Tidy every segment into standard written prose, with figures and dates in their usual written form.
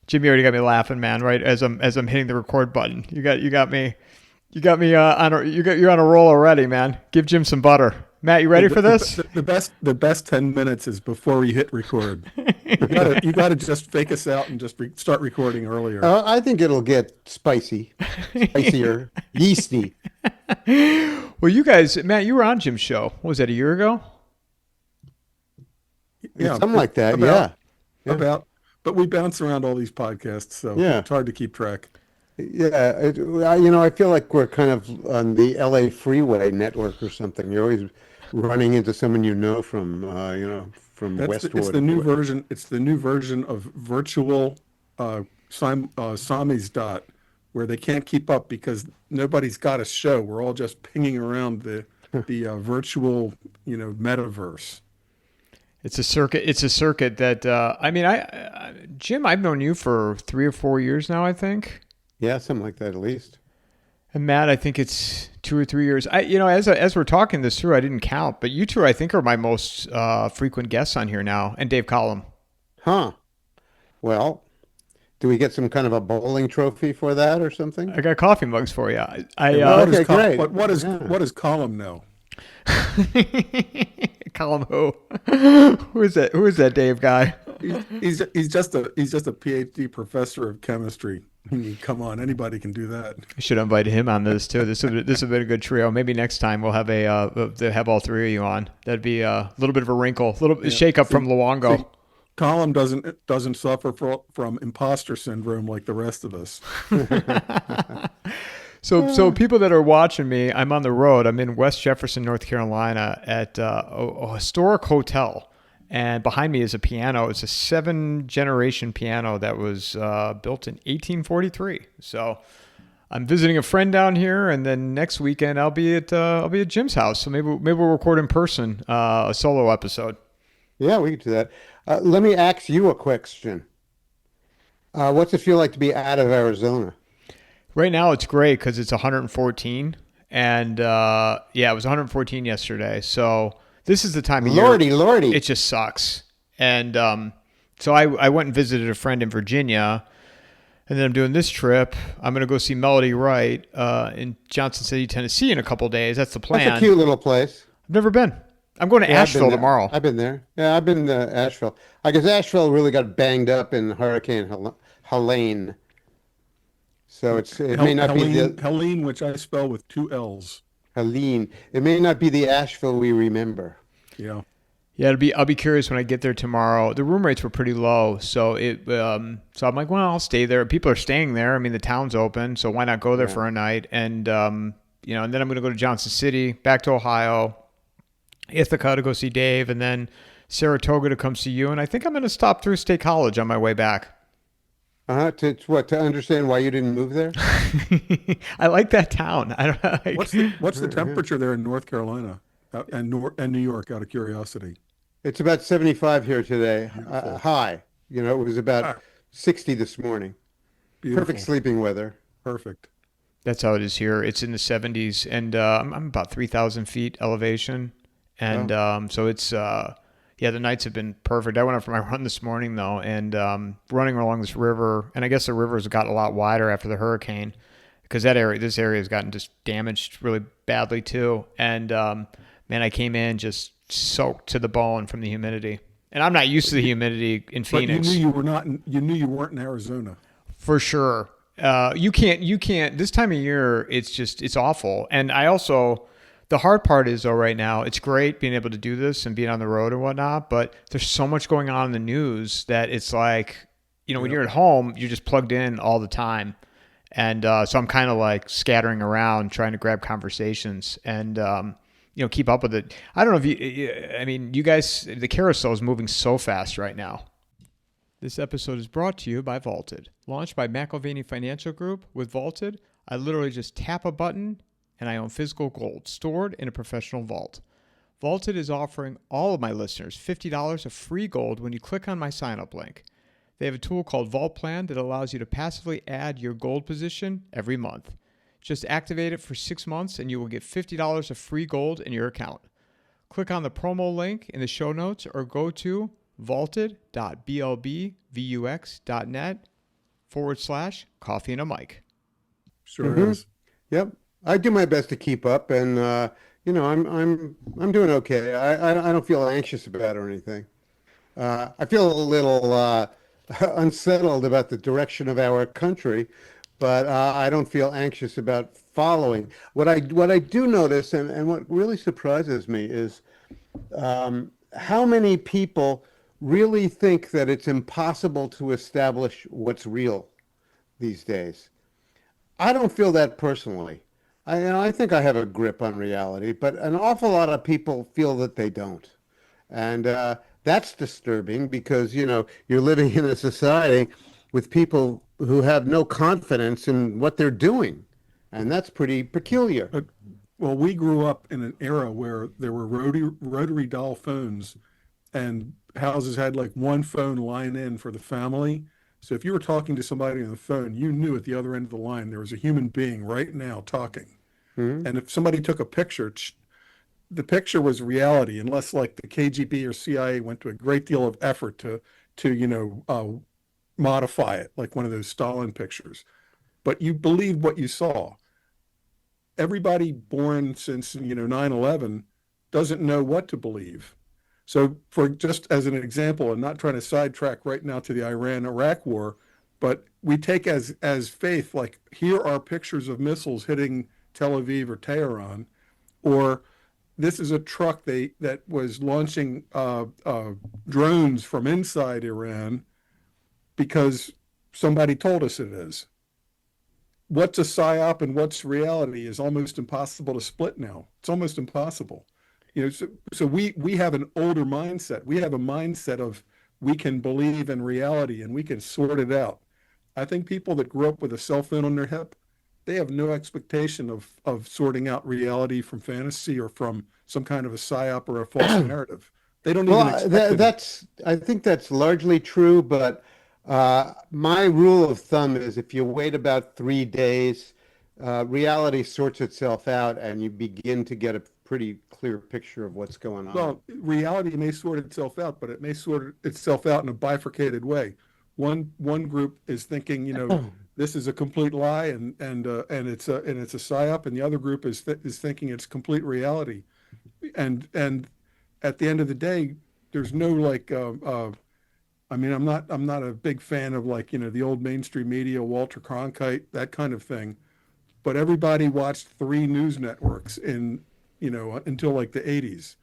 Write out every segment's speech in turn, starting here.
Jimmy already got me laughing, man. Right as I'm hitting the record button, you're on a roll already, man. Give Jim some butter. Matt, you ready for this? The best 10 minutes is before we hit record. You gotta just fake us out and just start recording earlier. I think it'll get spicier, yeasty. Well, you guys, Matt, you were on Jim's show. What was that, a year ago? Yeah, Something like that. But we bounce around all these podcasts, so Yeah. it's hard to keep track. Yeah. I feel like we're kind of on the LA Freeway network or something. You're always running into someone from Westwood. It's the new version. It's the new version of virtual Samizdat, where they can't keep up because nobody's got a show. We're all just pinging around the virtual, metaverse. It's a circuit. It's a circuit that Jim, I've known you for 3 or 4 years now, I think. Yeah, something like that at least. And Matt, I think it's 2 or 3 years. As we're talking this through, I didn't count, but you two, I think, are my most frequent guests on here now, and Dave Collum. Huh. Well, do we get some kind of a bowling trophy for that or something? I got coffee mugs for you. Great. What does Column know? Collum who? Who is that? Who is that Dave guy? He's just a PhD professor of chemistry. I mean, come on, anybody can do that. I should invite him on this too. This would been a good trio. Maybe next time we'll have have all three of you on. That'd be a little bit of a wrinkle, shake up from Luongo. See, Column doesn't suffer from imposter syndrome like the rest of us. So people that are watching me, I'm on the road. I'm in West Jefferson, North Carolina, at a historic hotel. And behind me is a piano. It's a 7-generation piano that was built in 1843. So I'm visiting a friend down here, and then next weekend I'll be at Jim's house. So maybe we'll record in person a solo episode. Yeah, we can do that. Let me ask you a question. What's it feel like to be out of Arizona? Right now it's great because it's 114, and it was 114 yesterday. So. This is the time of year. Lordy. It just sucks. And so I went and visited a friend in Virginia, and then I'm doing this trip. I'm going to go see Melody Wright in Johnson City, Tennessee in a couple of days. That's the plan. That's a cute little place. I've never been. I'm going to Asheville tomorrow. I've been there. Yeah, I've been to Asheville. I guess Asheville really got banged up in Hurricane Helene. So it may not be Helene, which I spell with 2 L's. Helene. It may not be the Asheville we remember. Yeah. Yeah, I'll be curious when I get there tomorrow. The room rates were pretty low, so I'm like, well, I'll stay there. People are staying there. I mean, the town's open, so why not go there for a night? And and then I'm going to go to Johnson City, back to Ohio, Ithaca to go see Dave, and then Saratoga to come see you. And I think I'm going to stop through State College on my way back. To understand why you didn't move there? I like that town. I don't know. What's the temperature there in North Carolina and New York? Out of curiosity, it's about 75 here today. High. It was about 60 this morning. Beautiful. Perfect sleeping weather. Perfect. That's how it is here. It's in the 70s, and I'm about 3,000 feet elevation, and so it's. The nights have been perfect. I went out for my run this morning, though, and running along this river. And I guess the rivers got a lot wider after the hurricane because this area has gotten just damaged really badly, too. And, I came in just soaked to the bone from the humidity. And I'm not used to the humidity in Phoenix. But you knew you weren't in Arizona. For sure. You can't. This time of year, it's awful. And I also... The hard part is, though, right now, it's great being able to do this and being on the road and whatnot, but there's so much going on in the news that it's like, when you're at home, you're just plugged in all the time. And so I'm kind of like scattering around trying to grab conversations and, keep up with it. I don't know if you guys, the carousel is moving so fast right now. This episode is brought to you by Vaulted. Launched by McIlvaney Financial Group, with Vaulted, I literally just tap a button and I own physical gold stored in a professional vault. Vaulted is offering all of my listeners $50 of free gold when you click on my sign-up link. They have a tool called Vault Plan that allows you to passively add your gold position every month. Just activate it for 6 months and you will get $50 of free gold in your account. Click on the promo link in the show notes or go to vaulted.blbvux.net patreon.com/coffeeandamike. Sure Mhm. is. Yep. I do my best to keep up, and I'm doing okay. I don't feel anxious about it or anything. I feel a little unsettled about the direction of our country, but I don't feel anxious about following. What I do notice, and what really surprises me is how many people really think that it's impossible to establish what's real these days. I don't feel that personally. I think I have a grip on reality, but an awful lot of people feel that they don't. And that's disturbing because, you're living in a society with people who have no confidence in what they're doing. And that's pretty peculiar. But, well, we grew up in an era where there were rotary dial phones, and houses had like one phone line in for the family. So if you were talking to somebody on the phone, you knew at the other end of the line there was a human being right now talking. Mhm. And if somebody took a picture, the picture was reality, unless like the KGB or CIA went to a great deal of effort to modify it, like one of those Stalin pictures. But you believed what you saw. Everybody born since 9/11 doesn't know what to believe. So for just as an example, I'm not trying to sidetrack right now to the Iran-Iraq war, but we take as faith, like here are pictures of missiles hitting Tel Aviv or Tehran, or this is a truck that was launching drones from inside Iran because somebody told us it is. What's a psyop and what's reality is almost impossible to split now. It's almost impossible. So we have an older mindset. We have a mindset of we can believe in reality and we can sort it out. I think people that grew up with a cell phone on their hip, they have no expectation of sorting out reality from fantasy or from some kind of a psyop or a false narrative. They don't even Well, expect it. I think that's largely true, but my rule of thumb is if you wait about 3 days, reality sorts itself out and you begin to get a pretty clear picture of what's going on. Well, reality may sort itself out, but it may sort itself out in a bifurcated way. One group is thinking, this is a complete lie and it's a psyop, and the other group is thinking it's complete reality. And at the end of the day, there's no like I mean, I'm not a big fan of like, the old mainstream media, Walter Cronkite, that kind of thing. But everybody watched three news networks until like the 80s.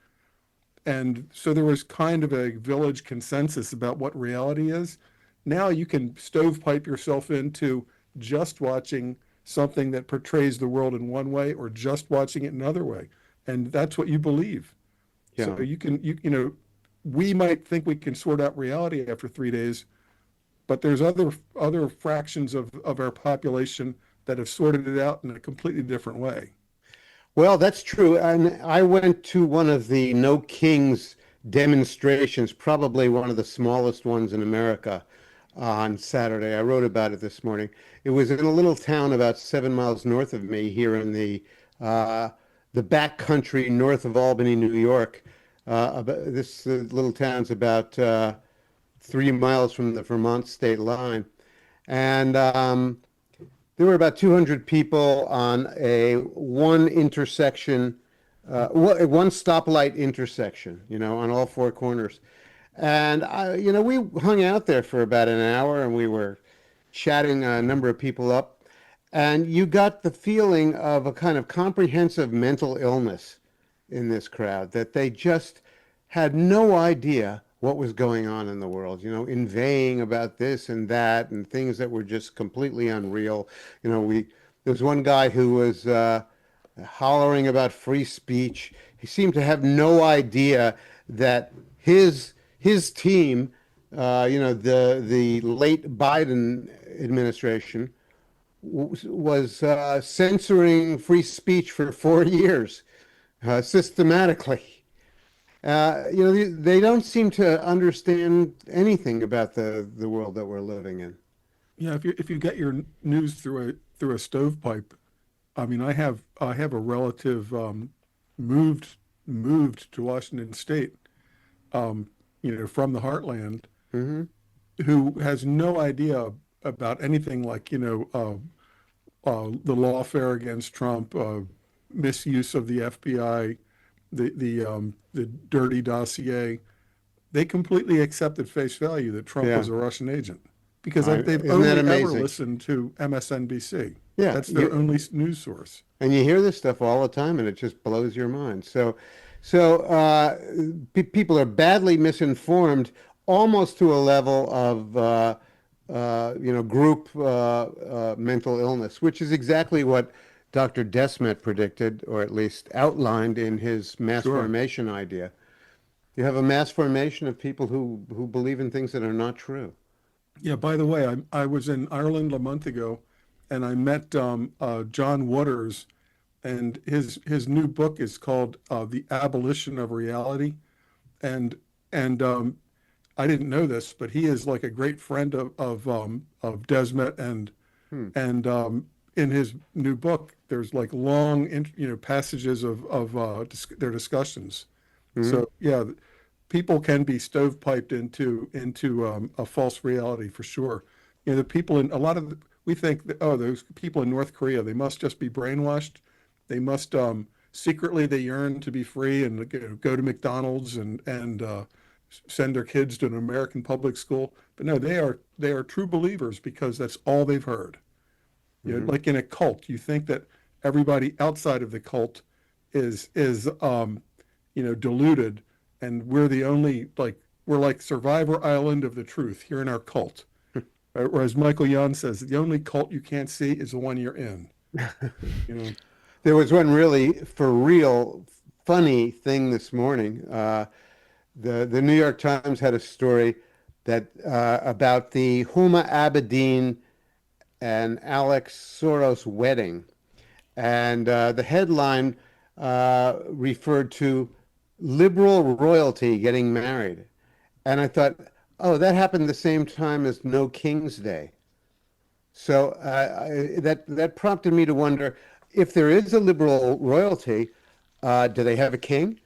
And so there was kind of a village consensus about what reality is. Now you can stovepipe yourself into just watching something that portrays the world in one way or just watching it another way. And that's what you believe. So Yeah. we might think we can sort out reality after 3 days, but there's other fractions of our population that have sorted it out in a completely different way. Well, that's true. And I went to one of the No Kings demonstrations, probably one of the smallest ones in America, on Saturday. I wrote about it this morning. It was in a little town about 7 miles north of me here in the back country north of Albany, New York. This little town's about 3 miles from the Vermont state line. And there were about 200 people on a one intersection, one stoplight intersection, on all four corners. And we hung out there for about an hour and we were chatting a number of people up. And you got the feeling of a kind of comprehensive mental illness in this crowd, that they just had no idea what was going on in the world, inveighing about this and that and things that were just completely unreal. There was one guy who was hollering about free speech. He seemed to have no idea that his team, the late Biden administration, was censoring free speech for 4 years systematically. They don't seem to understand anything about the world that we're living in. Yeah, if you get your news through a stovepipe, I mean, I have a relative moved to Washington State, from the heartland, Hmm. who has no idea about anything like, the lawfare against Trump, misuse of the FBI, the dirty dossier. They completely accepted face value that Trump Yeah. was a Russian agent because they've Isn't that only ever amazing? listened to MSNBC. Yeah. That's their only news source. And you hear this stuff all the time, and it just blows your mind. So people are badly misinformed, almost to a level of group mental illness, which is exactly what Dr. Desmet predicted, or at least outlined in his mass Sure. formation idea. You have a mass formation of people who believe in things that are not true. Yeah, by the way, I was in Ireland a month ago and I met John Waters, and his new book is called The Abolition of Reality. And and I didn't know this, but he is like a great friend of Desmet, Hmm. and in his new book, there's like long, passages of their discussions. Mhm. So yeah, people can be stovepiped into a false reality for sure. The people in a lot of we think that, oh, those people in North Korea, they must just be brainwashed. They must secretly they yearn to be free and go to McDonald's and send their kids to an American public school. But no, they are true believers because that's all they've heard. Mhm. Like in a cult, you think that everybody outside of the cult is deluded, and we're the only we're like Survivor Island of the truth here in our cult. Or as Michael Young says, the only cult you can't see is the one you're in. You know, There was one really, for real, funny thing this morning. The New York Times had a story that about the Huma Abedin and Alex Soros wedding, and the headline referred to liberal royalty getting married, and I thought, oh, that happened the same time as No King's Day. So that prompted me to wonder if there is a liberal royalty, do they have a king?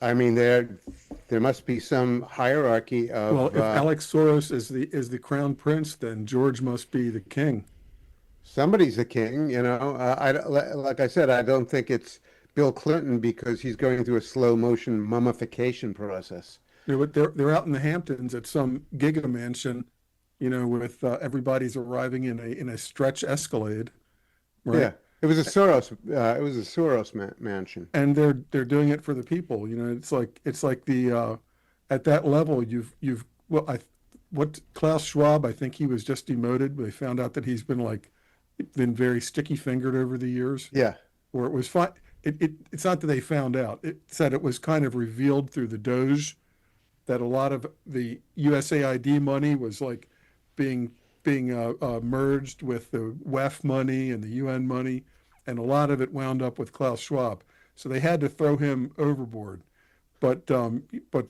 I mean, there must be some hierarchy well, of if Alex Soros is the crown prince, then George must be the king. somebody's the king. Like I said, I don't think it's Bill Clinton because he's going through a slow motion mummification process. But they're out in the Hamptons at some giga mansion, with everybody's arriving in a stretch Escalade, right? Yeah, it was a Soros mansion. And they're doing it for the people. It's like the at that level you've well I what Klaus Schwab, I think he was just demoted. They found out that he's been very sticky fingered over the years, Yeah. or it was fine. It's not that they found out. It said it was kind of revealed through the Doge that a lot of the USAID money was like being merged with the WEF money and the UN money, and a lot of it wound up with Klaus Schwab. So they had to throw him overboard. But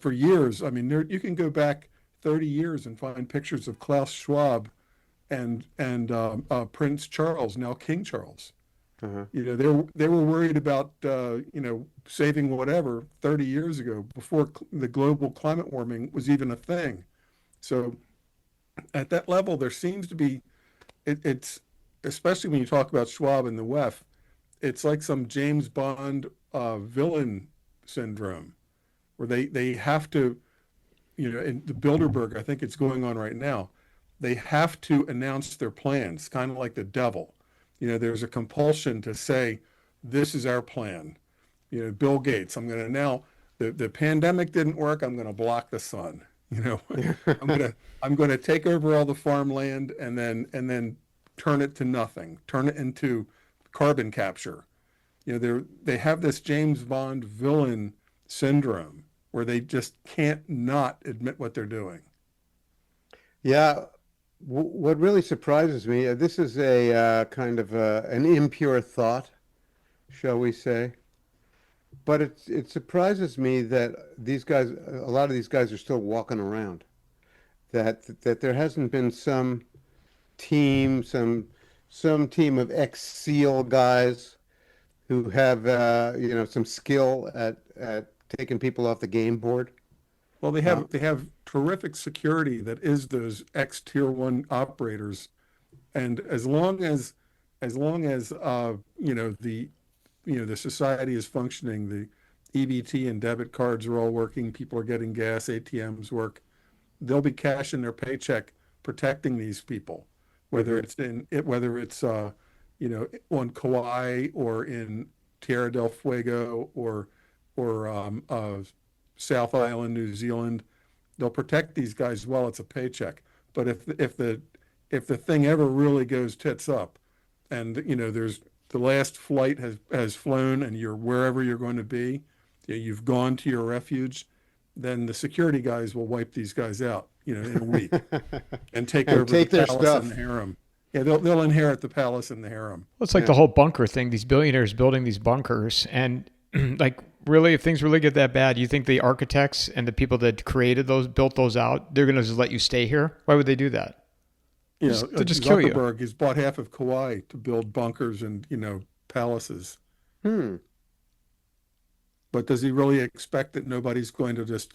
for years, I mean, you can go back 30 years and find pictures of Klaus Schwab and Prince Charles, now King Charles. Uh-huh. They were worried about saving whatever 30 years ago before the global climate warming was even a thing. So at that level, there seems to be it's especially when you talk about Schwab and the WEF, it's like some James Bond villain syndrome where they have to, in the Bilderberg, I think it's going on right now. They have to announce their plans, kind of like the devil. There's a compulsion to say, this is our plan. Bill Gates, I'm going to now, the pandemic didn't work. I'm going to block the sun. I'm going to take over all the farmland and then turn it to nothing, turn it into carbon capture. They have this James Bond villain syndrome where they just can't not admit what they're doing. Yeah, what really surprises me, this is a kind of an impure thought, shall we say, but it surprises me that a lot of these guys are still walking around. That there hasn't been some team, some team of ex-SEAL guys who have some skill at taking people off the game board. Well, Uh, they have terrific security that is those ex tier one operators, and as long as the society is functioning, the EBT and debit cards are all working, people are getting gas, ATMs work, they'll be cashing their paycheck protecting these people, whether mhm. on Kauai or in Tierra del Fuego or South Island, New Zealand. They'll protect these guys while it's a paycheck. But if the thing ever really goes tits up, and there's the last flight has flown, and you're wherever you're going to be, you've gone to your refuge, then the security guys will wipe these guys out, in a week and take And over the take their palace and the stuff. harem. Yeah, they'll inherit the palace and the harem. Well, it's like Yeah. the whole bunker thing. These billionaires building these bunkers, and like, really, if things really get that bad, you think the architects and the people that created those, built those out, they're going to just let you stay here? Why would they do that? They'll just kill you. Zuckerberg has bought half of Kauai to build bunkers and, palaces. Hmm. But does he really expect that nobody's going to just,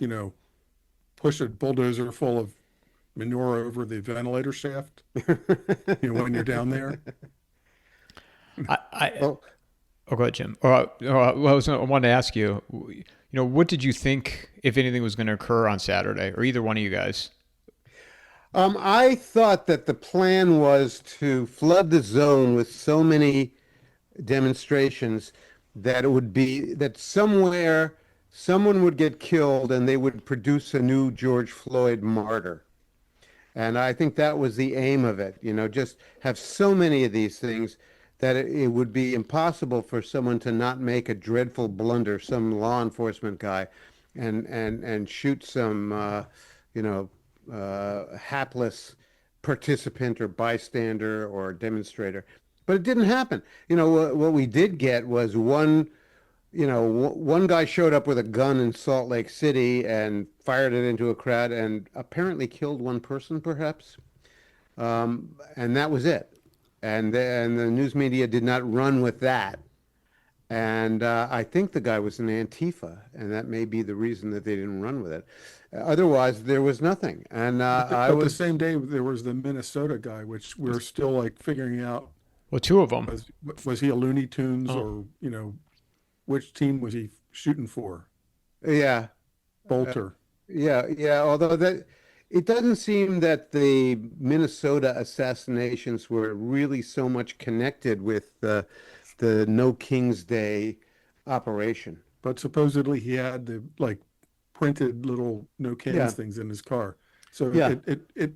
push a bulldozer full of manure over the ventilator shaft, when you're down there? I Well, oh, go ahead, Jim. I wanted to ask you, what did you think, if anything, was going to occur on Saturday, or either one of you guys? I thought that the plan was to flood the zone with so many demonstrations that it would be that somewhere someone would get killed and they would produce a new George Floyd martyr. And I think that was the aim of it, just have so many of these things that it would be impossible for someone to not make a dreadful blunder, some law enforcement guy, and shoot some, hapless participant or bystander or demonstrator. But it didn't happen. What we did get was one guy showed up with a gun in Salt Lake City and fired it into a crowd and apparently killed one person, perhaps. And that was it. And the news media did not run with that. And I think the guy was an Antifa, and that may be the reason that they didn't run with it. Otherwise, there was nothing. And I But the was, same day there was the Minnesota guy, which we're still like figuring out, Well, two of them. was he a Looney Tunes, Oh. or which team was he shooting for? yeah, Bolter. yeah. Although that it doesn't seem that the Minnesota assassinations were really so much connected with the No King's Day operation. But supposedly he had the like printed little no cans Yeah, things in his car. So yeah. it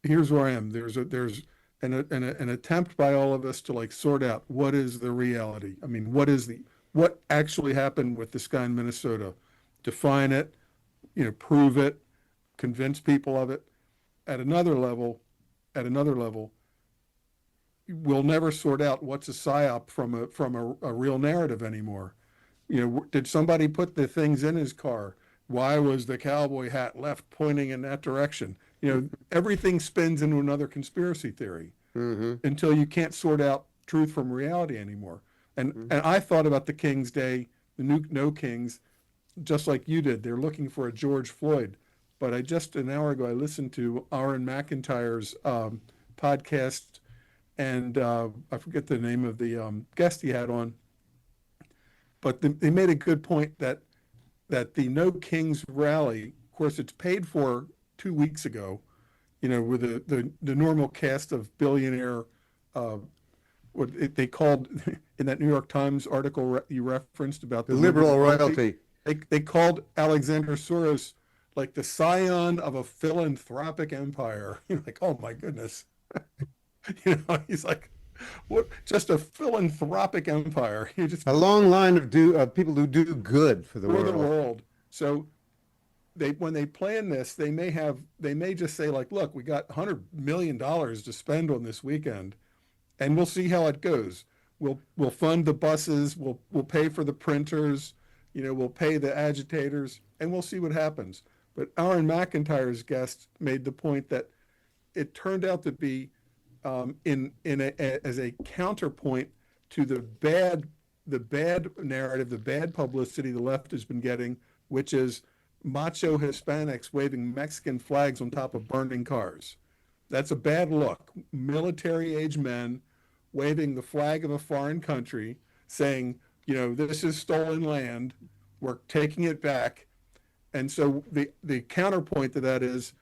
here's where I am. There's an attempt by all of us to like sort out what is the reality. I mean, what actually happened with this guy in Minnesota? Define it, prove it, convince people of it. At another level, at another level, we'll never sort out what's a psyop from a real narrative anymore. Did somebody put the things in his car? Why was the cowboy hat left pointing in that direction? Everything spins into another conspiracy theory Hmm. until you can't sort out truth from reality anymore. And I thought about the King's Day, the new No Kings, just like you did. They're looking for a George Floyd. But I just an hour ago I listened to Aaron McIntyre's podcast, and I forget the name of the guest he had on, but they made a good point that the No Kings rally, of course, it's paid for 2 weeks ago, with the normal cast of billionaire, uh, they called in that New York Times article you referenced about The the liberal liberal royalty. royalty. They called Alexander Soros like the scion of a philanthropic empire. You're like, oh my goodness. He's like, what? Just a philanthropic empire. You just A long line of people who do good for the for the world. world. So when they plan this, they may just say like, look, we got $100 million to spend on this weekend, and we'll see how it goes. We'll fund the buses. We'll pay for the printers. We'll pay the agitators, and we'll see what happens. But Aaron McIntyre's guest made the point that it turned out to be as a counterpoint to the bad narrative, the bad publicity the left has been getting which is macho Hispanics waving Mexican flags on top of burning cars. That's a bad look. Military-age men waving the flag of a foreign country, saying, this is stolen land. We're taking it back. And so the counterpoint to that is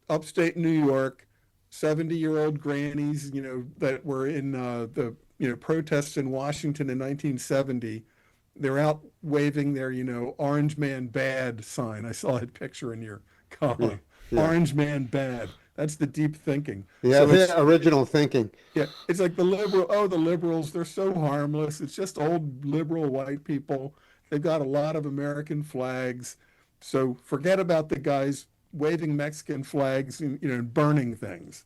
upstate New York, 70-year-old grannies, that were in the protests in Washington in 1970. They're out waving their, Orange Man Bad sign. I saw that picture in your column. Yeah. Orange Man Bad. That's the deep thinking. Yeah, the original thinking. Yeah, it's like the liberals, they're so harmless. It's just old liberal white people. They've got a lot of American flags. So forget about the guys waving Mexican flags and burning things.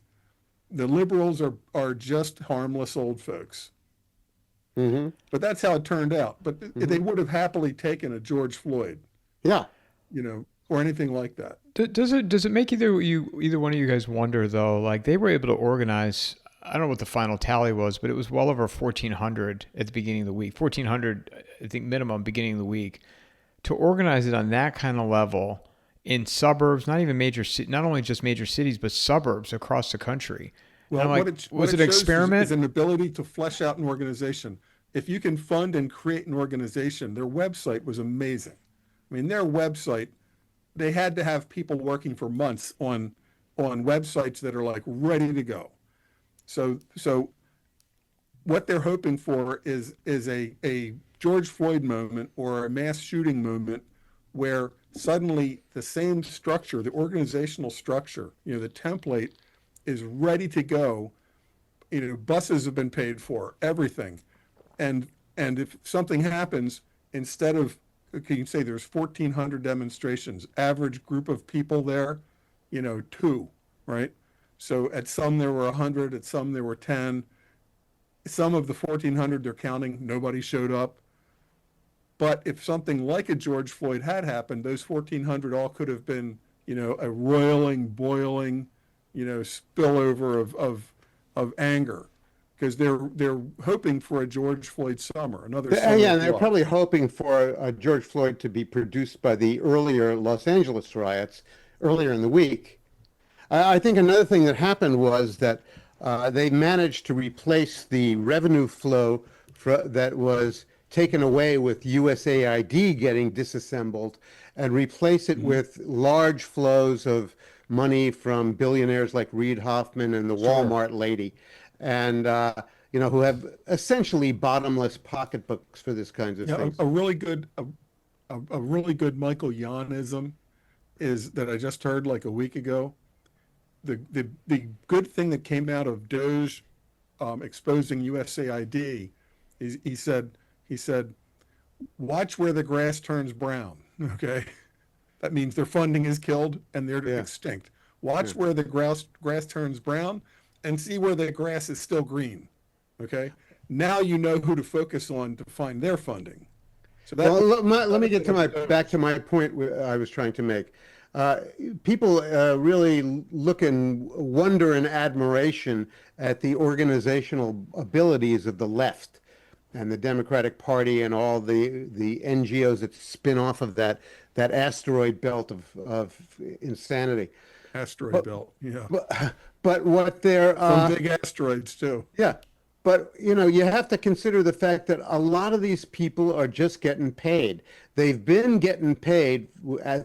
The liberals are just harmless old folks. Mm-hmm. But that's how it turned out. But they would have happily taken a George Floyd. Yeah. Or anything like that. Does it make either one of you guys wonder though? Like they were able to organize. I don't know what the final tally was, but it was well over 1,400 at the beginning of the week. 1,400, I think, minimum beginning of the week. To organize it on that kind of level in suburbs, not even not only just major cities, but suburbs across the country. Well, was it an experiment? Is an ability to flesh out an organization. If you can fund and create an organization, their website was amazing. I mean, their website, they had to have people working for months on websites that are like ready to go. So what they're hoping for is a George Floyd moment or a mass shooting moment where suddenly the same structure, the organizational structure, the template is ready to go. Buses have been paid for, everything. And if something happens, instead of, can you say there's 1,400 demonstrations, average group of people there, 2, right? So at some there were 100, at some there were 10. Some of the 1,400 they're counting, nobody showed up. But if something like a George Floyd had happened, those 1,400 all could have been, a roiling, boiling, spillover of anger, because they're hoping for a George Floyd summer, another summer. Yeah, and they're probably hoping for George Floyd to be produced by the earlier Los Angeles riots earlier in the week. I think another thing that happened was that they managed to replace the revenue flow that was taken away with USAID getting disassembled and replace it with large flows of money from billionaires like Reid Hoffman and the Walmart lady, and who have essentially bottomless pocketbooks for this kinds of things. A really good Michael Yanism is that I just heard like a week ago. The good thing that came out of Doge exposing USAID is he said, watch where the grass turns brown. Okay, that means their funding is killed and they're extinct. Watch where the grass turns brown and see where the grass is still green. Okay, now you know who to focus on to find their funding. So let me get to back to my point I was trying to make. People really look in wonder and admiration at the organizational abilities of the left and the Democratic Party and all the NGOs that spin off of that asteroid belt of insanity. Belt, yeah. But what they're some big asteroids too. Yeah. But, you have to consider the fact that a lot of these people are just getting paid. They've been getting paid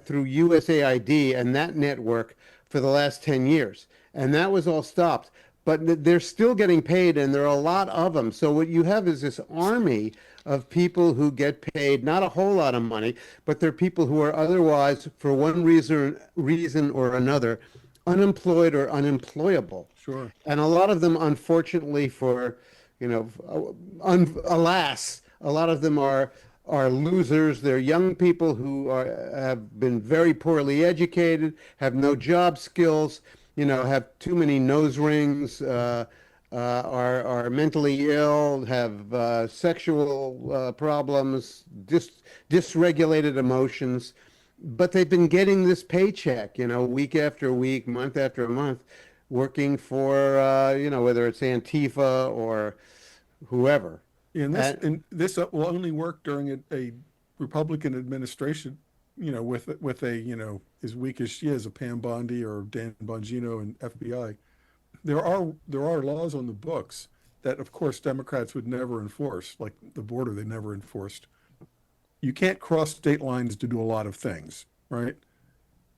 through USAID and that network for the last 10 years. And that was all stopped. But they're still getting paid, and there are a lot of them. So what you have is this army of people who get paid, not a whole lot of money, but they're people who are otherwise, for one reason or another, unemployed or unemployable. Sure. And a lot of them, unfortunately, alas, a lot of them are losers. They're young people who have been very poorly educated, have no job skills, have too many nose rings, are mentally ill, have sexual problems, dysregulated emotions. But they've been getting this paycheck, week after week, month after month, working for, whether it's Antifa or whoever. And this will only work during a Republican administration. with a, as weak as she is, a Pam Bondi or Dan Bongino and FBI, there are laws on the books that, of course, Democrats would never enforce, like the border they never enforced. You can't cross state lines to do a lot of things, right?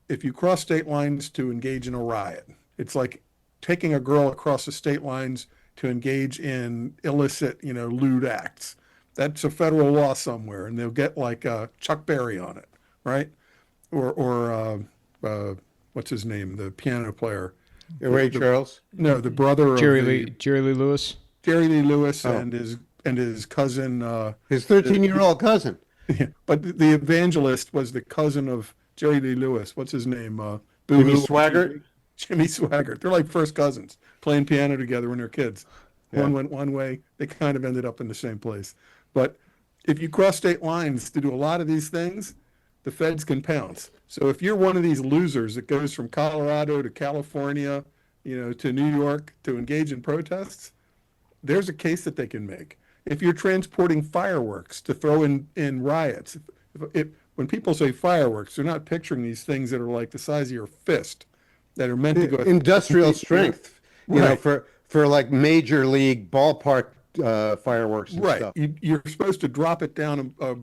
If you cross state lines to engage in a riot, it's like taking a girl across the state lines to engage in illicit, lewd acts. That's a federal law somewhere, and they'll get like Chuck Berry on it, right? Or what's his name, the piano player? Ray Charles? No, the brother Jerry of Lee Lewis. Jerry Lee Lewis Oh. and his cousin. His 13-year-old cousin. But the evangelist was the cousin of Jerry Lee Lewis. What's his name? Jimmy Swaggart? Jimmy Swaggart. They're like first cousins, playing piano together when they're kids. Yeah. One went one way. They kind of ended up in the same place. But if you cross state lines to do a lot of these things, the feds can pounce. So if you're one of these losers that goes from Colorado to California, to New York to engage in protests, there's a case that they can make. If you're transporting fireworks to throw in riots, when people say fireworks, they're not picturing these things that are like the size of your fist that are meant to go Industrial strength, Right. for like major league ballpark fireworks and Right. stuff. You're supposed to drop it down a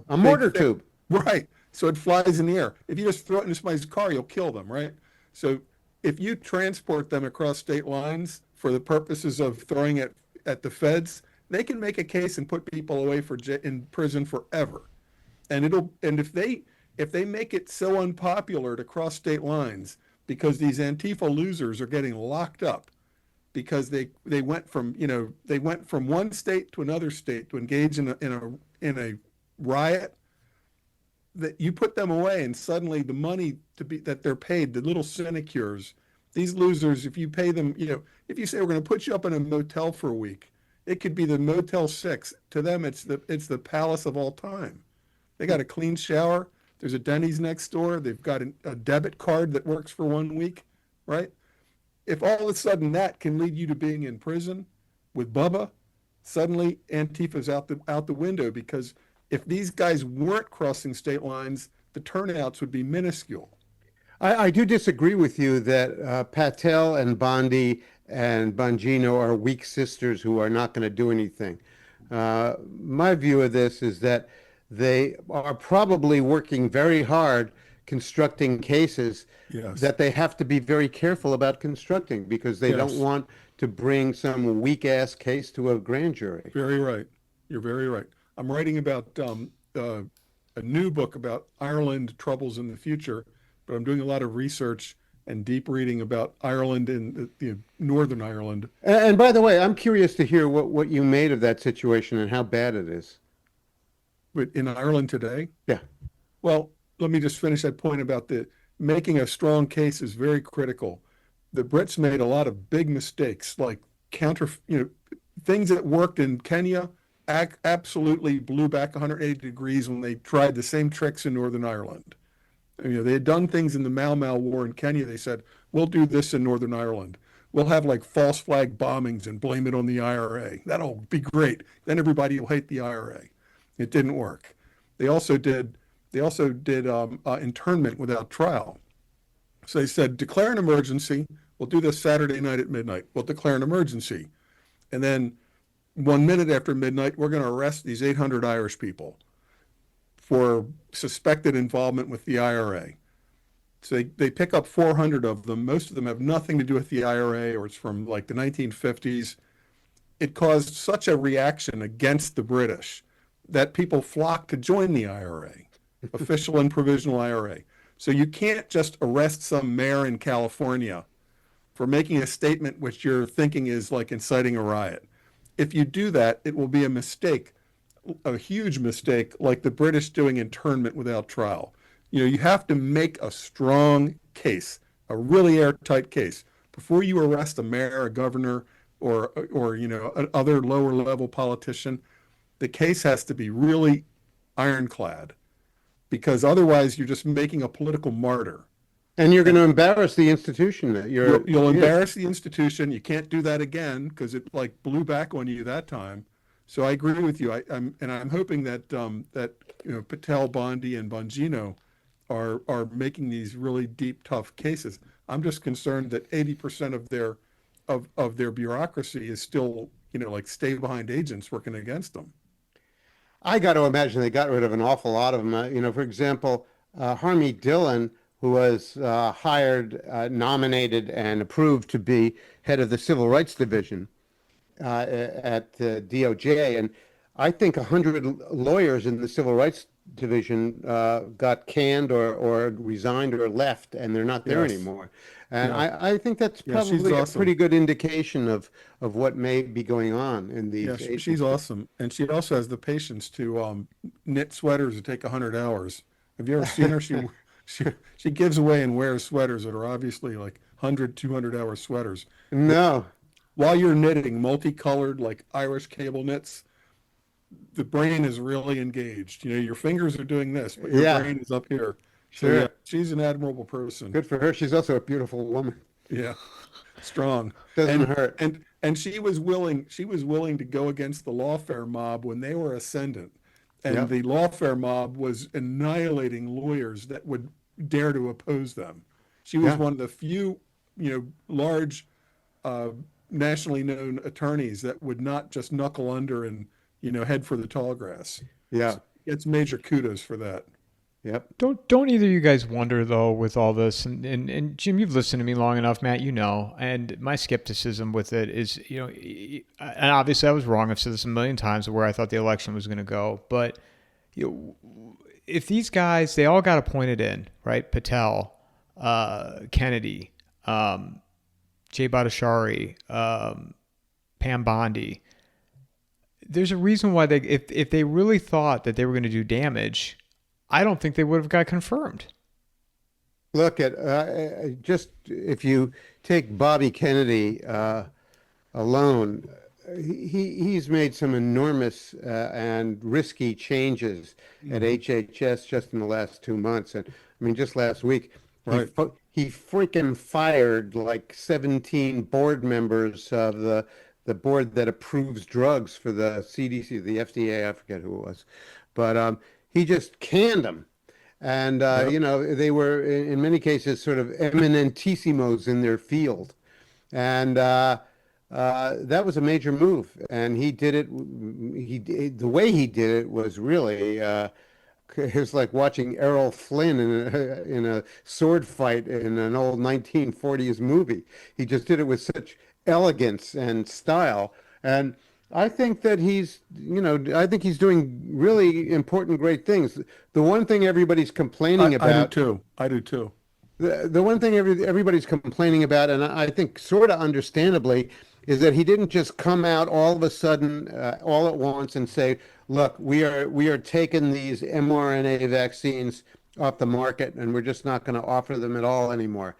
A mortar big tube. Right. So it flies in the air. If you just throw it into somebody's car, you'll kill them, right? So if you transport them across state lines for the purposes of throwing it at the feds, they can make a case and put people away in prison forever. And if they make it so unpopular to cross state lines because these Antifa losers are getting locked up because they went from one state to another state to engage in a riot, that you put them away, and suddenly the money that they're paid, the little sinecures, these losers, if you pay them, if you say we're going to put you up in a motel for a week, it could be the Motel 6. To them, it's the palace of all time. They got a clean shower. There's a Denny's next door. They've got a debit card that works for 1 week, right? If all of a sudden that can lead you to being in prison with Bubba, suddenly Antifa's out the window, because if these guys weren't crossing state lines, the turnouts would be minuscule. I do disagree with you that Patel and Bondi and Bongino are weak sisters who are not going to do anything. My view of this is that they are probably working very hard constructing cases Yes. that they have to be very careful about constructing, because they Yes. don't want to bring some weak-ass case to a grand jury. Very right. You're very right. I'm writing about a new book about Ireland troubles in the future, but I'm doing a lot of research and deep reading about Ireland and Northern Ireland. And by the way, I'm curious to hear what you made of that situation and how bad it is. But in Ireland today, Yeah. well, let me just finish that point about making a strong case is very critical. The Brits made a lot of big mistakes, like things that worked in Kenya absolutely blew back 180 degrees when they tried the same tricks in Northern Ireland. They had done things in the Mau Mau War in Kenya. They said, we'll do this in Northern Ireland. We'll have like false flag bombings and blame it on the IRA. That'll be great. Then everybody will hate the IRA. It didn't work. They also did internment without trial. So they said, declare an emergency. We'll do this Saturday night at midnight. We'll declare an emergency. And then 1 minute after midnight, we're going to arrest these 800 Irish people for suspected involvement with the IRA. So they pick up 400 of them. Most of them have nothing to do with the IRA, or it's from like the 1950s. It caused such a reaction against the British that people flocked to join the IRA, official and provisional IRA. So you can't just arrest some mayor in California for making a statement which you're thinking is like inciting a riot. If you do that, it will be a mistake, a huge mistake, like the British doing internment without trial. You have to make a strong case, a really airtight case, before you arrest a mayor, a governor, or other lower level politician. The case has to be really ironclad, because otherwise you're just making a political martyr. And you're going to embarrass the institution that You'll embarrass the institution. You can't do that again, because it like blew back on you that time. So I agree with you. I'm hoping that Patel, Bondi, and Bongino are making these really deep, tough cases. I'm just concerned that 80% of their bureaucracy is still, like stay behind agents working against them. I got to imagine they got rid of an awful lot of them. For example, Harmy Dillon, who was hired, nominated, and approved to be head of the Civil Rights Division at DOJ, and I think 100 lawyers in the Civil Rights Division got canned or resigned or left, and they're not there Yes. anymore. And Yeah. I think that's Yeah, she's probably a awesome. pretty good indication of what may be going on in these Yeah, she's agencies. awesome, and she also has the patience to knit sweaters that take 100 hours. Have you ever seen her? She she gives away and wears sweaters that are obviously like 100, 200-hour sweaters. No. While you're knitting multicolored like Irish cable knits, the brain is really engaged. Your fingers are doing this, but your Yeah. brain is up here. So Sure. yeah, she's an admirable person. Good for her. She's also a beautiful woman. Yeah, strong. Doesn't And hurt. and she was willing to go against the Lawfare mob when they were ascendant. And Yep. the Lawfare mob was annihilating lawyers that would dare to oppose them. She was Yeah. one of the few, large, uh, nationally known attorneys that would not just knuckle under and, head for the tall grass. Yeah. Gets major kudos for that. Yep. Don't either of you guys wonder though with all this, and Jim, you've listened to me long enough, Matt, and my skepticism with it is, and obviously I was wrong. I've said this a million times of where I thought the election was going to go, but if these guys, they all got appointed in, right? Patel, Kennedy, Jay Bhattacharya, Pam Bondi. There's a reason why if they really thought that they were going to do damage, I don't think they would have got confirmed. Look at just if you take Bobby Kennedy alone, he's made some enormous and risky changes at HHS just in the last 2 months. And I mean, just last week, Right. he freaking fired like 17 board members of the board that approves drugs for the CDC, the FDA, I forget who it was, but he just canned them. And, Yep. they were in many cases sort of eminentissimos in their field. And that was a major move. And he did it, the way he did it was really, it was like watching Errol Flynn in a sword fight in an old 1940s movie. He just did it with such elegance and style. And I think that I think he's doing really important, great things. The one thing everybody's complaining I do about, too. I do too. the one thing everybody's complaining about, and I think sort of understandably, is that he didn't just come out all of a sudden, all at once, and say, "Look, we are taking these mRNA vaccines off the market, and we're just not going to offer them at all anymore."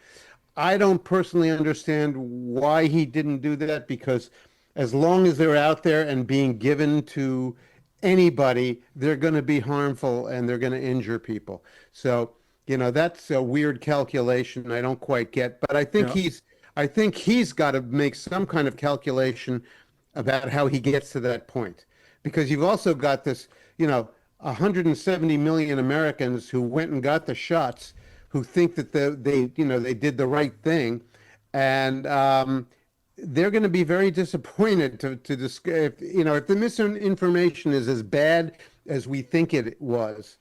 I don't personally understand why he didn't do that, because as long as they're out there and being given to anybody, they're going to be harmful and they're going to injure people. So, that's a weird calculation I don't quite get, but Yeah. I think he's got to make some kind of calculation about how he gets to that point. Because you've also got this, 170 million Americans who went and got the shots, who think that they did the right thing, and they're going to be very disappointed if the misinformation is as bad as we think it was.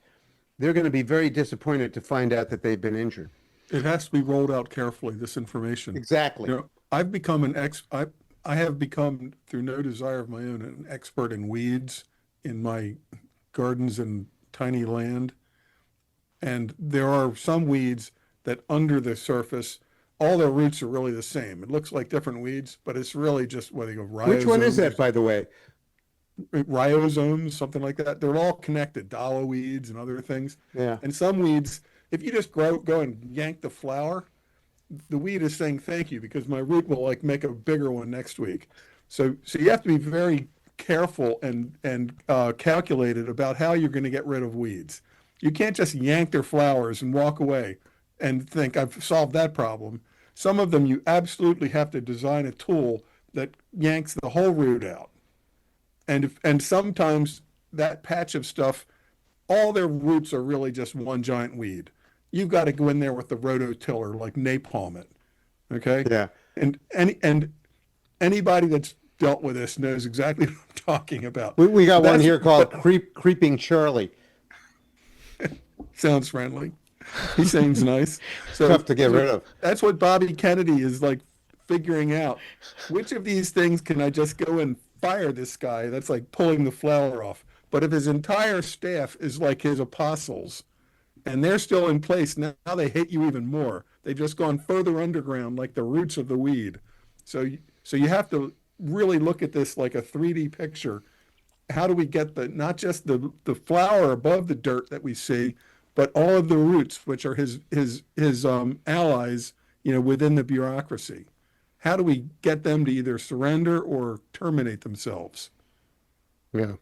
They're going to be very disappointed to find out that they've been injured. It has to be rolled out carefully, this information. Exactly. I've become I have become, through no desire of my own, an expert in weeds in my gardens and tiny land. And there are some weeds that under the surface, all their roots are really the same. It looks like different weeds, but it's really just whether you go rhizomes. Which one is that, by the way? Rhizomes, something like that. They're all connected, dollar weeds and other things. Yeah. And some weeds, if you just go and yank the flower, the weed is saying thank you because my root will like make a bigger one next week. So you have to be very careful and calculated about how you're going to get rid of weeds. You can't just yank their flowers and walk away and think I've solved that problem. Some of them you absolutely have to design a tool that yanks the whole root out. And sometimes that patch of stuff, all their roots are really just one giant weed. You've got to go in there with the rototiller, like napalm it. Okay. Yeah. And anybody that's dealt with this knows exactly what I'm talking about. We got one That's here called what Creeping Charlie. sounds friendly. He seems nice. So Tough to get rid of. that's what Bobby Kennedy is like figuring out. Which of these things can I just go and fire this guy? That's like pulling the flower off. But if his entire staff is like his apostles and they're still in place, now they hate you even more. They've just gone further underground like the roots of the weed. So you have to really look at this like a 3D picture. How do we get not just the flower above the dirt that we see, but all of the roots, which are his allies, within the bureaucracy? How do we get them to either surrender or terminate themselves? Yeah.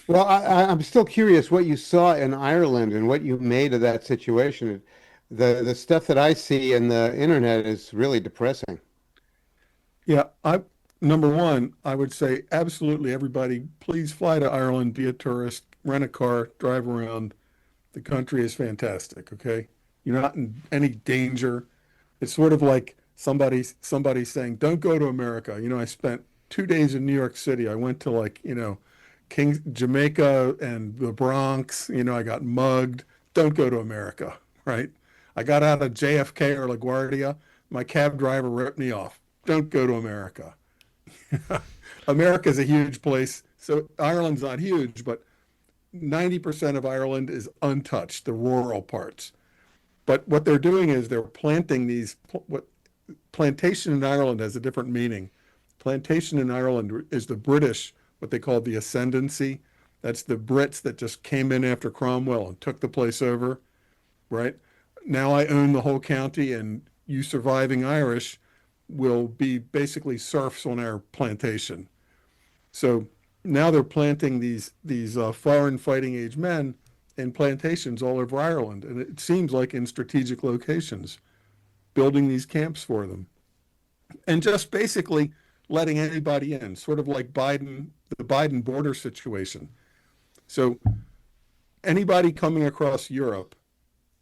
Well, I'm still curious what you saw in Ireland and what you made of that situation. The stuff that I see in the internet is really depressing. Yeah, number one, I would say absolutely everybody, please fly to Ireland, be a tourist, rent a car, drive around. The country is fantastic, okay? You're not in any danger. It's sort of like somebody saying, don't go to America. I spent 2 days in New York City. I went to Jamaica and the Bronx. I got mugged. Don't go to America, right? I got out of JFK or LaGuardia. My cab driver ripped me off. Don't go to America. America's a huge place. So Ireland's not huge, but 90% of Ireland is untouched, the rural parts. But what they're doing is they're planting plantation in Ireland has a different meaning. Plantation in Ireland is the British, what they call the ascendancy. That's the Brits that just came in after Cromwell and took the place over, right? Now I own the whole county, and you surviving Irish will be basically serfs on our plantation. So now they're planting these foreign fighting age men in plantations all over Ireland, and it seems like in strategic locations, building these camps for them, and just basically letting anybody in, sort of like the Biden border situation. So anybody coming across Europe,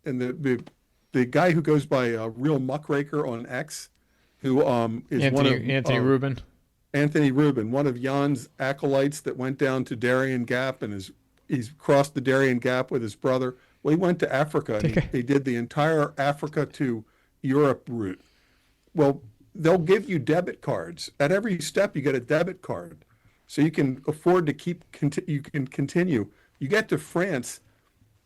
and the guy who goes by Real Muckraker on X, who is Anthony Rubin. Anthony Rubin, one of Jan's acolytes that went down to Darien Gap, and he's crossed the Darien Gap with his brother. Well, he went to Africa, and he did the entire Africa to Europe route. Well, they'll give you debit cards. At every step, you get a debit card. So you can afford to you can continue. You get to France,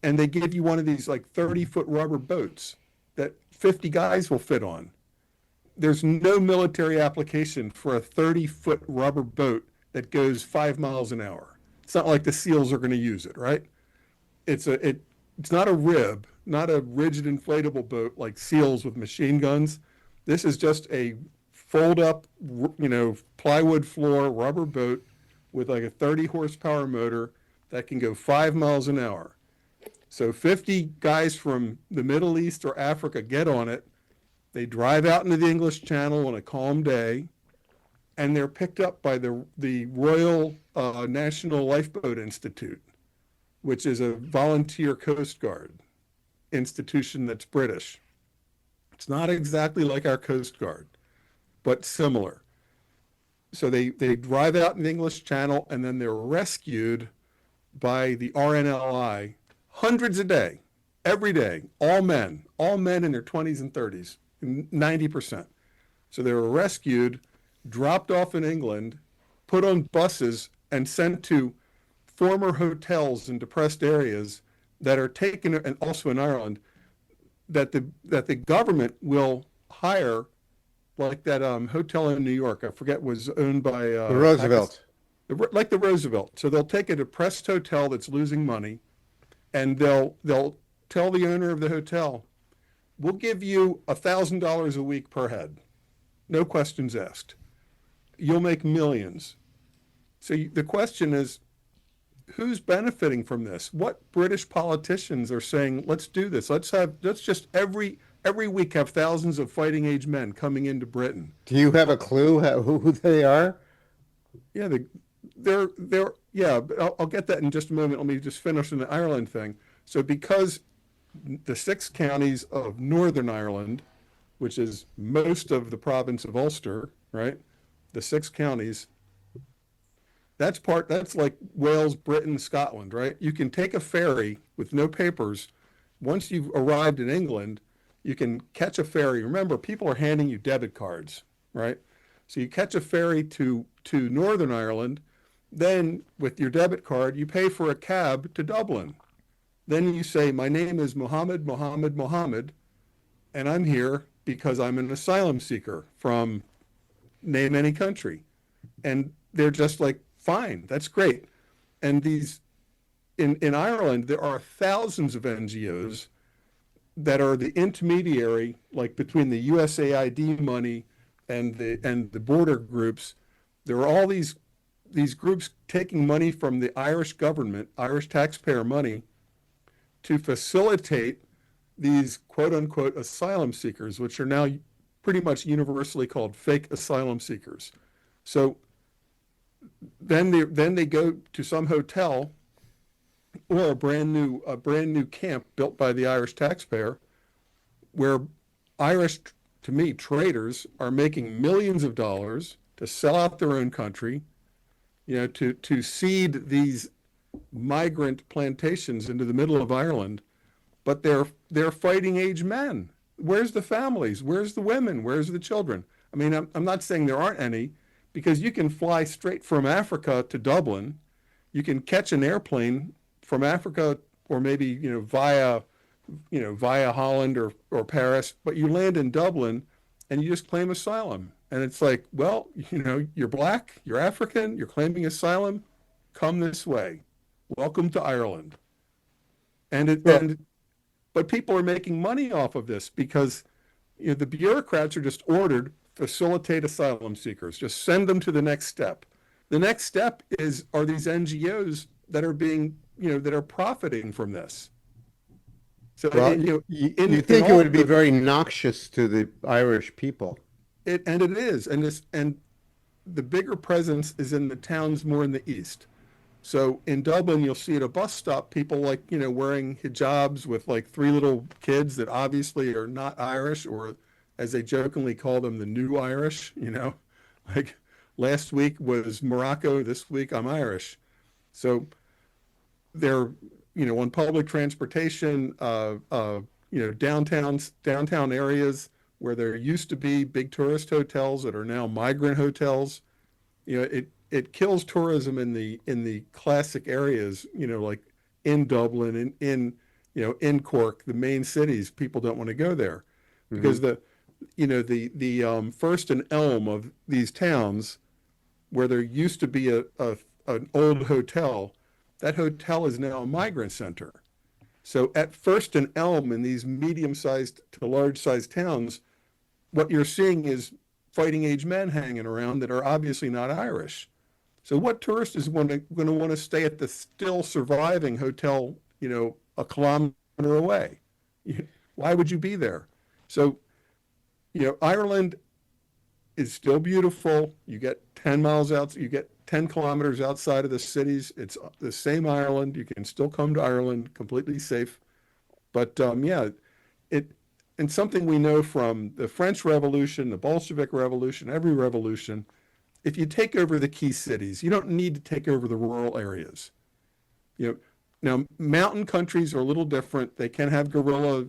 and they give you one of these like 30-foot rubber boats that 50 guys will fit on. There's no military application for a 30-foot rubber boat that goes 5 miles an hour. It's not like the SEALs are going to use it, right? It's not a rib, not a rigid inflatable boat like SEALs with machine guns. This is just a fold-up, plywood floor rubber boat with like a 30 horsepower motor that can go 5 miles an hour. So 50 guys from the Middle East or Africa get on it. They drive out into the English Channel on a calm day, and they're picked up by the Royal National Lifeboat Institute, which is a volunteer Coast Guard institution that's British. It's not exactly like our Coast Guard, but similar. So they drive out in the English Channel, and then they're rescued by the RNLI, hundreds a day, every day, all men in their 20s and 30s, 90%. So they were rescued, dropped off in England, put on buses, and sent to former hotels in depressed areas that are taken, and also in Ireland, that the government will hire, like that hotel in New York, I forget, was owned by The Roosevelt. like the Roosevelt. So they'll take a depressed hotel that's losing money, and they'll tell the owner of the hotel, we'll give you $1,000 a week per head. No questions asked. You'll make millions. So the question is, who's benefiting from this? What British politicians are saying, let's do this. Let's just every week have thousands of fighting age men coming into Britain. Do you have a clue who they are? Yeah, they're yeah, but I'll get that in just a moment. Let me just finish on the Ireland thing. So because the 6 counties of Northern Ireland, which is most of the province of Ulster, right? The 6 counties, that's like Wales, Britain, Scotland, right? You can take a ferry with no papers. Once you've arrived in England, you can catch a ferry. Remember, people are handing you debit cards, right? So you catch a ferry to Northern Ireland. Then with your debit card, you pay for a cab to Dublin. Then you say, my name is Mohammed, Mohammed, Mohammed, and I'm here because I'm an asylum seeker from name any country. And they're just like, fine, that's great. And in Ireland, there are thousands of NGOs that are the intermediary, like between the USAID money and the border groups. There are all these groups taking money from the Irish government, Irish taxpayer money, to facilitate these quote unquote asylum seekers, which are now pretty much universally called fake asylum seekers. So then they go to some hotel or a brand new camp built by the Irish taxpayer, where Irish, to me, traders are making millions of dollars to sell out their own country, to seed these migrant plantations into the middle of Ireland, but they're fighting age men. Where's the families? Where's the women? Where's the children? I mean, I'm not saying there aren't any, because you can fly straight from Africa to Dublin. You can catch an airplane from Africa, or maybe via Holland or Paris, but you land in Dublin and you just claim asylum. And it's like, well, you're black, you're African, you're claiming asylum, come this way. Welcome to Ireland. But people are making money off of this because the bureaucrats are just ordered, facilitate asylum seekers, just send them to the next step. The next step are these NGOs that are that are profiting from this. So Well, you think it would be very noxious to the Irish people. It is, and the bigger presence is in the towns more in the east. So in Dublin, you'll see at a bus stop people wearing hijabs with like 3 little kids that obviously are not Irish, or as they jokingly call them, the new Irish. Like last week was Morocco, this week I'm Irish. So they're on public transportation, downtown areas where there used to be big tourist hotels that are now migrant hotels. It kills tourism in the classic areas, like in Dublin, in Cork, the main cities. People don't want to go there because the first and elm of these towns, where there used to be an old hotel, that hotel is now a migrant center. So at First and Elm, in these medium-sized to large-sized towns, what you're seeing is fighting age men hanging around that are obviously not Irish. So what tourist is going to want to stay at the still surviving hotel, a kilometer away? Why would you be there? So, Ireland is still beautiful. You get 10 miles out, you get 10 kilometers outside of the cities. It's the same Ireland. You can still come to Ireland completely safe. But and something we know from the French Revolution, the Bolshevik Revolution, every revolution, if you take over the key cities, you don't need to take over the rural areas. Now mountain countries are a little different. They can have guerrilla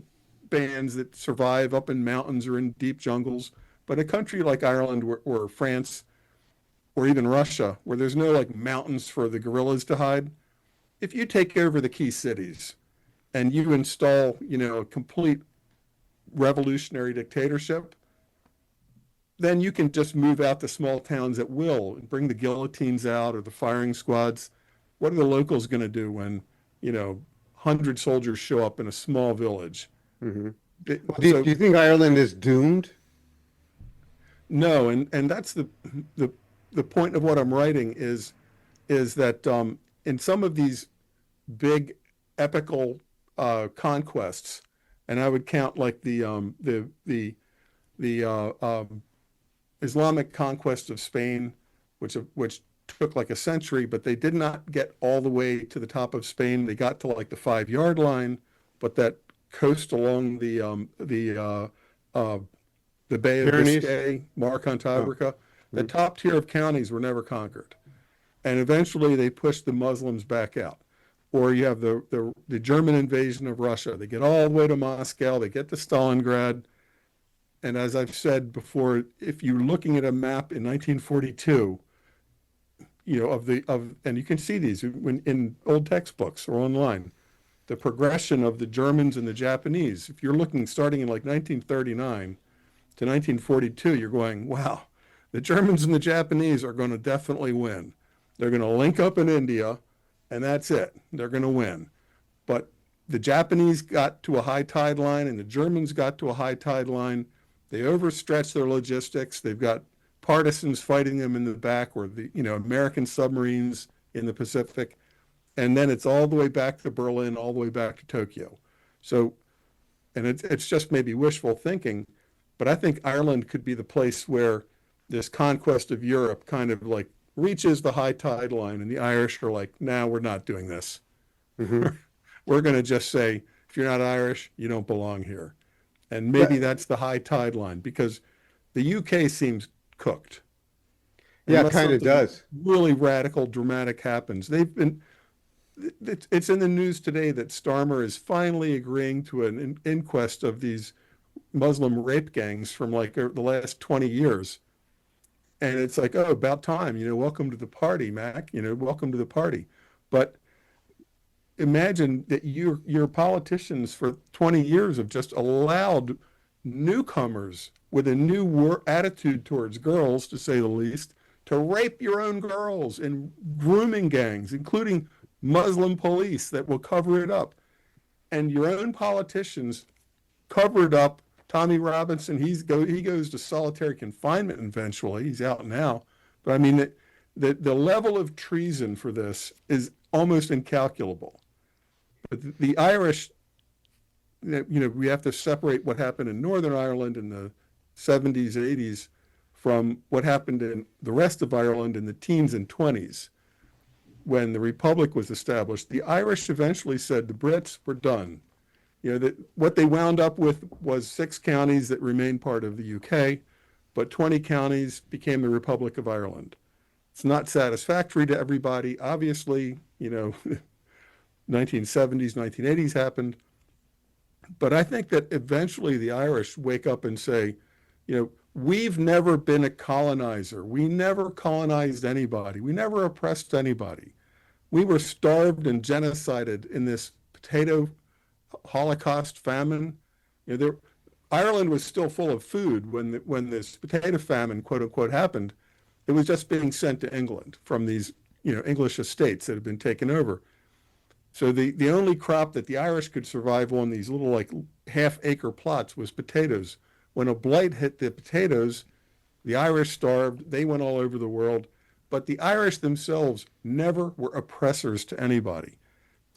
bands that survive up in mountains or in deep jungles. But a country like Ireland or France or even Russia, where there's no like mountains for the guerrillas to hide, if you take over the key cities and you install, a complete revolutionary dictatorship, then you can just move out the small towns at will and bring the guillotines out or the firing squads. What are the locals going to do when, 100 soldiers show up in a small village? Mm-hmm. Do you think Ireland is doomed? No, and that's the point of what I'm writing is that in some of these big epical conquests, and I would count like the Islamic conquest of Spain, which took like a century, but they did not get all the way to the top of Spain. They got to like the 5-yard line, but that coast along the Bay of Pyrenees. Biscay, Mar Oh. Cantabrica, the Mm. top tier of counties were never conquered. And eventually they pushed the Muslims back out. Or you have the German invasion of Russia. They get all the way to Moscow, they get to Stalingrad. And as I've said before, if you're looking at a map in 1942, and you can see these in old textbooks or online, the progression of the Germans and the Japanese. If you're looking starting in like 1939 to 1942, you're going, wow, the Germans and the Japanese are going to definitely win. They're going to link up in India, and that's it. They're going to win. But the Japanese got to a high tide line, and the Germans got to a high tide line. They overstretched their logistics. They've got partisans fighting them in the back, or American submarines in the Pacific. And then it's all the way back to Berlin, all the way back to Tokyo. So, and it's just maybe wishful thinking, but I think Ireland could be the place where this conquest of Europe kind of like reaches the high tide line, and the Irish are like, "Nah, we're not doing this. Mhm. We're going to just say, if you're not Irish, you don't belong here." And maybe that's the high tide line, because the UK seems cooked. Yeah, Unless kind of something does. really radical, dramatic happens. It's in the news today that Starmer is finally agreeing to an inquest of these Muslim rape gangs from like the last 20 years. And it's like, oh, about time, welcome to the party, Mac, welcome to the party. But imagine that your politicians for 20 years have just allowed newcomers with a new attitude towards girls, to say the least, to rape your own girls in grooming gangs, including Muslim police that will cover it up. And your own politicians cover it up. Tommy Robinson, he goes to solitary confinement eventually. He's out now. But I mean, the level of treason for this is almost incalculable. But the Irish, we have to separate what happened in Northern Ireland in the 70s, 80s from what happened in the rest of Ireland in the teens and 20s. When the Republic was established, the Irish eventually said, the Brits, we're done. What they wound up with was 6 counties that remained part of the UK, but 20 counties became the Republic of Ireland. It's not satisfactory to everybody. Obviously, 1970s, 1980s happened. But I think that eventually the Irish wake up and say, we've never been a colonizer. We never colonized anybody. We never oppressed anybody. We were starved and genocided in this potato Holocaust famine. Ireland was still full of food when this potato famine, quote unquote, happened. It was just being sent to England from these English estates that had been taken over. So the only crop that the Irish could survive on, these little like half-acre plots, was potatoes. When a blight hit the potatoes, the Irish starved. They went all over the world. But the Irish themselves never were oppressors to anybody.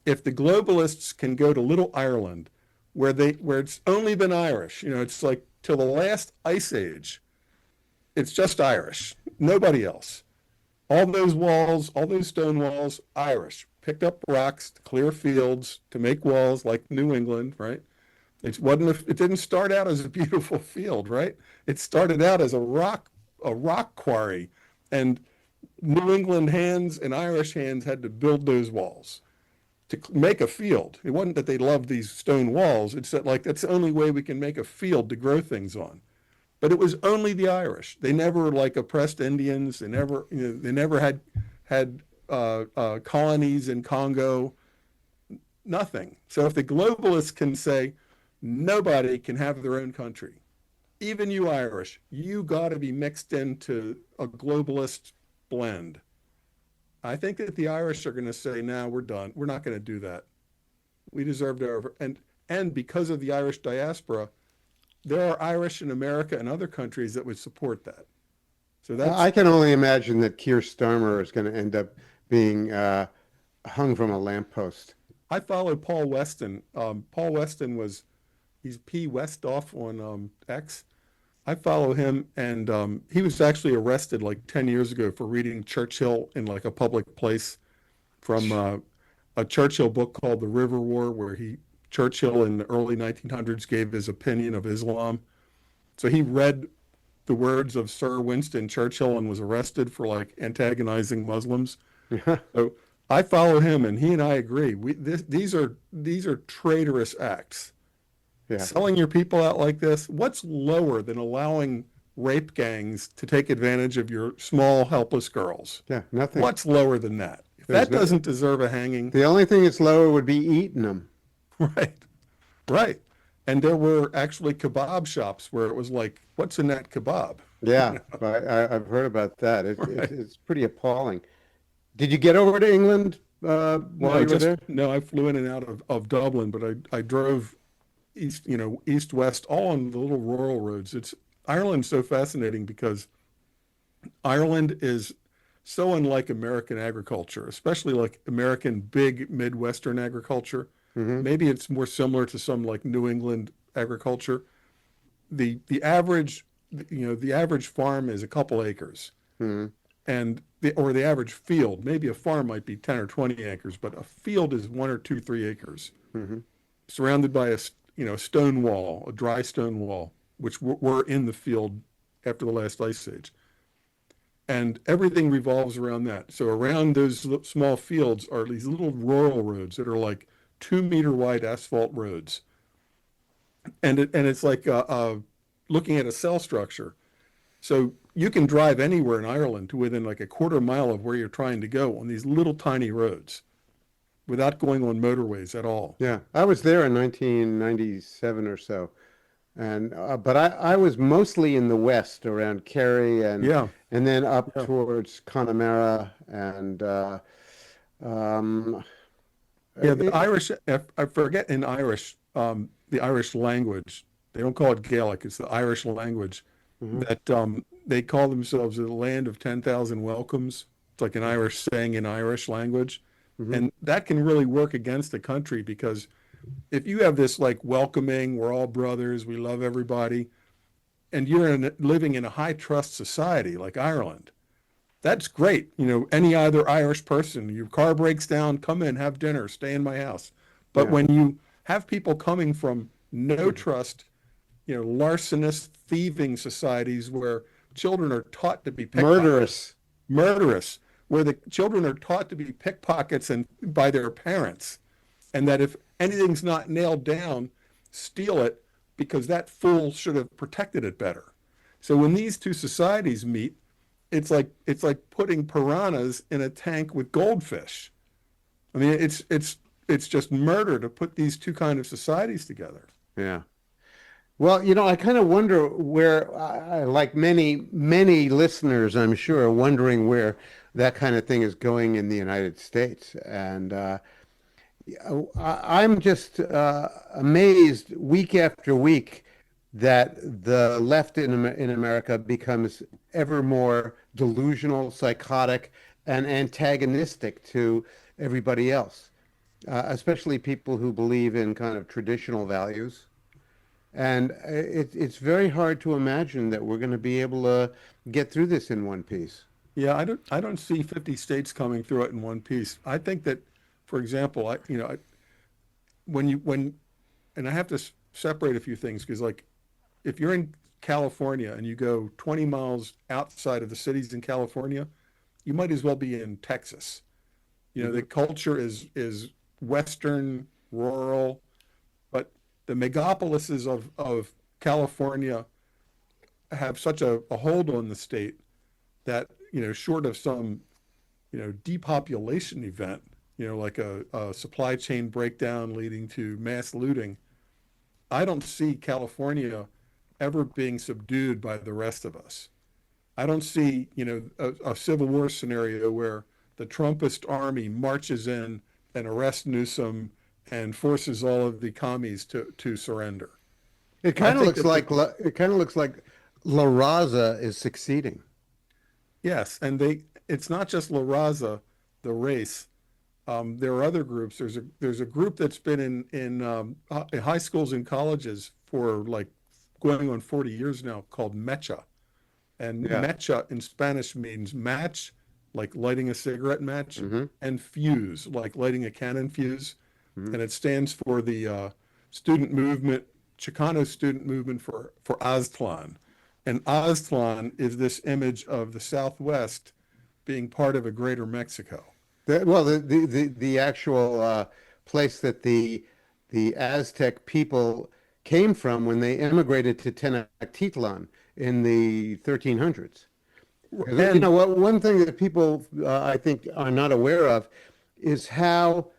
If the globalists can go to Little Ireland, where it's only been Irish, it's like till the last ice age, it's just Irish, nobody else. All those walls, all those stone walls, Irish. Picked up rocks to clear fields to make walls like New England, right? It didn't start out as a beautiful field, right? It started out as a rock quarry, and New England hands and Irish hands had to build those walls to make a field. It wasn't that they loved these stone walls. It's that that's the only way we can make a field to grow things on. But it was only the Irish. They never oppressed Indians. They never had colonies in Congo. Nothing. So if the globalists can say nobody can have their own country, even you Irish, you got to be mixed into a globalist blend. I think that the Irish are going to say, "No, we're done. We're not going to do that. We deserve to." And because of the Irish diaspora, there are Irish in America and other countries that would support that. So I can only imagine that Keir Starmer is going to end up being hung from a lamppost. I follow Paul Weston. Paul Weston he's P. Westhoff on X. I follow him, and he was actually arrested like 10 years ago for reading Churchill in like a public place from a Churchill book called The River War, where Churchill in the early 1900s gave his opinion of Islam. So he read the words of Sir Winston Churchill and was arrested for like antagonizing Muslims. So I follow him, and he and I agree. These are traitorous acts. Yeah. Selling your people out like this, what's lower than allowing rape gangs to take advantage of your small, helpless girls? Yeah, nothing. What's lower than that? If There's that doesn't deserve a hanging, The only thing that's lower would be eating them. right, right. And there were actually kebab shops where it was like, what's in that kebab? Yeah, I've heard about that. Right. It's pretty appalling. Did you get over to England while you were there? No, I flew in and out of Dublin, but I drove east, west, all on the little rural roads. Ireland's so fascinating because Ireland is so unlike American agriculture, especially like American big Midwestern agriculture. Maybe it's more similar to some like New England agriculture. The average, the average farm is a couple acres, and the average field, maybe a farm might be 10 or 20 acres, but a field is 1 or 2, 3 acres, surrounded by a stone wall, a dry stone wall, which were in the field after the last ice age. And everything revolves around that. So around those small fields are these little rural roads that are like 2-meter wide asphalt roads. And it's like looking at a cell structure. So you can drive anywhere in Ireland to within like a quarter mile of where you're trying to go on these little tiny roads without going on motorways at all. Yeah, I was there in 1997 or so, and but I was mostly in the west around Kerry and then up towards Connemara and the Irish. I forget in Irish the Irish language. They don't call it Gaelic. It's the Irish language that they call themselves the land of 10,000 welcomes. It's like an Irish saying in Irish language. And that can really work against the country because if you have this like welcoming, we're all brothers, we love everybody, and you're living in a high trust society like Ireland, that's great. Any other Irish person, your car breaks down, come in, have dinner, stay in my house. But when you have people coming from no trust, larcenous, thieving societies where children are taught to be pickpockets, murderous, where the children are taught to be pickpockets and by their parents, and that if anything's not nailed down, steal it because that fool should have protected it better. So when these two societies meet, it's like putting piranhas in a tank with goldfish. I mean, it's just murder to put these two kind of societies together. Yeah. Well, I kind of wonder where, like many listeners, I'm sure, are wondering where that kind of thing is going in the United States. And I'm just amazed week after week that the left in America becomes ever more delusional, psychotic, and antagonistic to everybody else, especially people who believe in kind of traditional values. And it's very hard to imagine that we're going to be able to get through this in one piece. Yeah, I don't see 50 states coming through it in one piece. I think that, for example, and I have to separate a few things because, like, if you're in California and you go 20 miles outside of the cities in California, you might as well be in Texas. The culture is Western, rural, but the megapolises of California have such a hold on the state that, short of some, depopulation event, like a supply chain breakdown leading to mass looting, I don't see California ever being subdued by the rest of us. I don't see, a Civil War scenario where the Trumpist army marches in and arrests Newsom and forces all of the commies to surrender. It kind of looks like La Raza is succeeding. Yes, and it's not just La Raza, the race. There are other groups. There's a group that's been in high schools and colleges for like going on 40 years now, called mecha. And Yeah. mecha in Spanish means match, like lighting a cigarette match, Mm-hmm. and fuse, like lighting a cannon fuse. Mm-hmm. And it stands for the student movement, Chicano student movement for Aztlan. And Aztlan is this image of the Southwest being part of a greater Mexico. The actual place that the Aztec people came from when they immigrated to Tenochtitlan in the 1300s. You know what? One thing that people I think are not aware of is how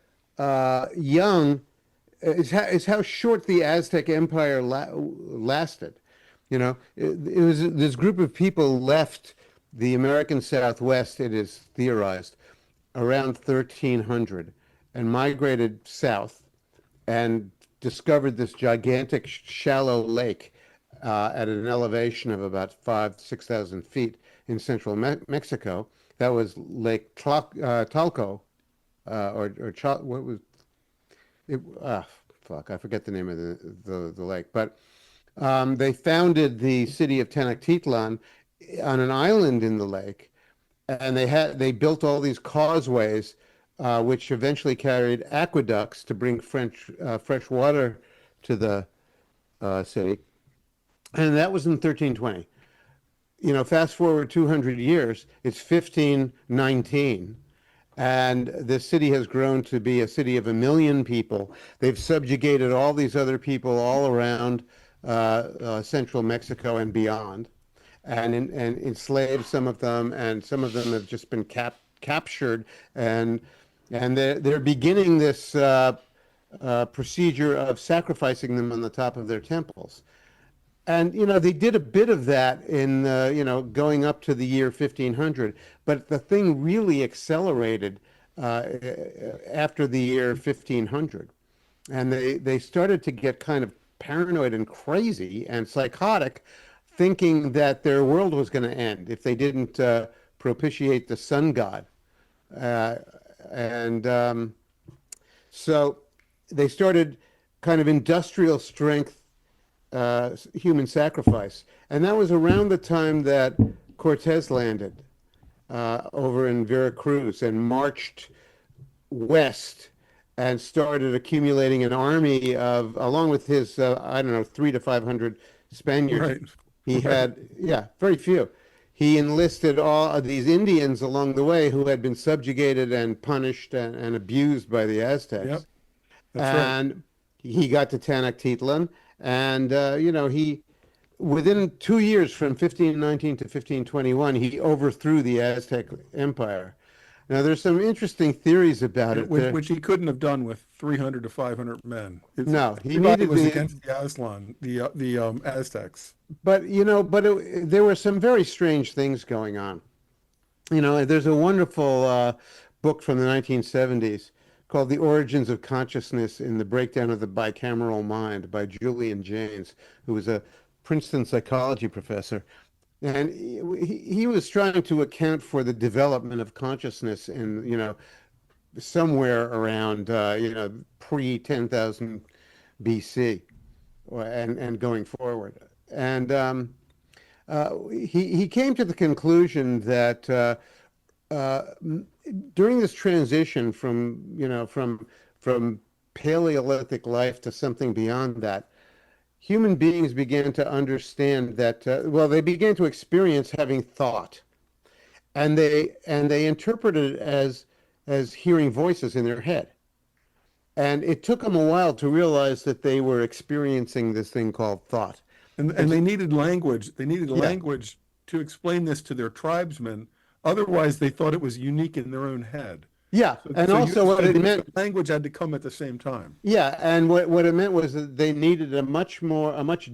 young is how short the Aztec Empire lasted. You know, it was this group of people left the American Southwest, it is theorized, around 1300 and migrated south and discovered this gigantic shallow lake at an elevation of about 6,000 feet in central Mexico. That was Lake Talco, what was it? Fuck, I forget the name of the lake. But they founded the city of Tenochtitlan on an island in the lake, and they built all these causeways, which eventually carried aqueducts to bring fresh water to the city, and that was in 1320. You know, fast forward 200 years, it's 1519, and the city has grown to be a city of 1 million people. They've subjugated all these other people all around central Mexico and beyond, and enslaved some of them, and some of them have just been captured, and they're beginning this procedure of sacrificing them on the top of their temples. And, you know, they did a bit of that in, you know, going up to the year 1500, but the thing really accelerated after the year 1500. And they started to get kind of paranoid and crazy and psychotic, thinking that their world was going to end if they didn't propitiate the sun god. So they started kind of industrial strength human sacrifice. And that was around the time that Cortez landed over in Veracruz and marched west and started accumulating an army of, along with his, 300 to 500 Spaniards. Right. He had, very few. He enlisted all of these Indians along the way who had been subjugated and punished and abused by the Aztecs. Yep. That's and he got to Tenochtitlan. And, he, within 2 years from 1519 to 1521, he overthrew the Aztec Empire. Now, there's some interesting theories about it. Which he couldn't have done with 300 to 500 men. No, he needed was against the Aztlan, the Aztecs. But, there were some very strange things going on. You know, there's a wonderful book from the 1970s called The Origins of Consciousness in the Breakdown of the Bicameral Mind by Julian Jaynes, who was a Princeton psychology professor. And he was trying to account for the development of consciousness in, somewhere around, pre-10,000 BC and going forward. And he came to the conclusion that during this transition from Paleolithic life to something beyond that, human beings began to understand that they began to experience having thought, and they interpreted it as hearing voices in their head. And it took them a while to realize that they were experiencing this thing called thought. And they needed language. They needed language to explain this to their tribesmen. Otherwise, they thought it was unique in their own head. Yeah, what it meant, language had to come at the same time. Yeah, and what it meant was that they needed a much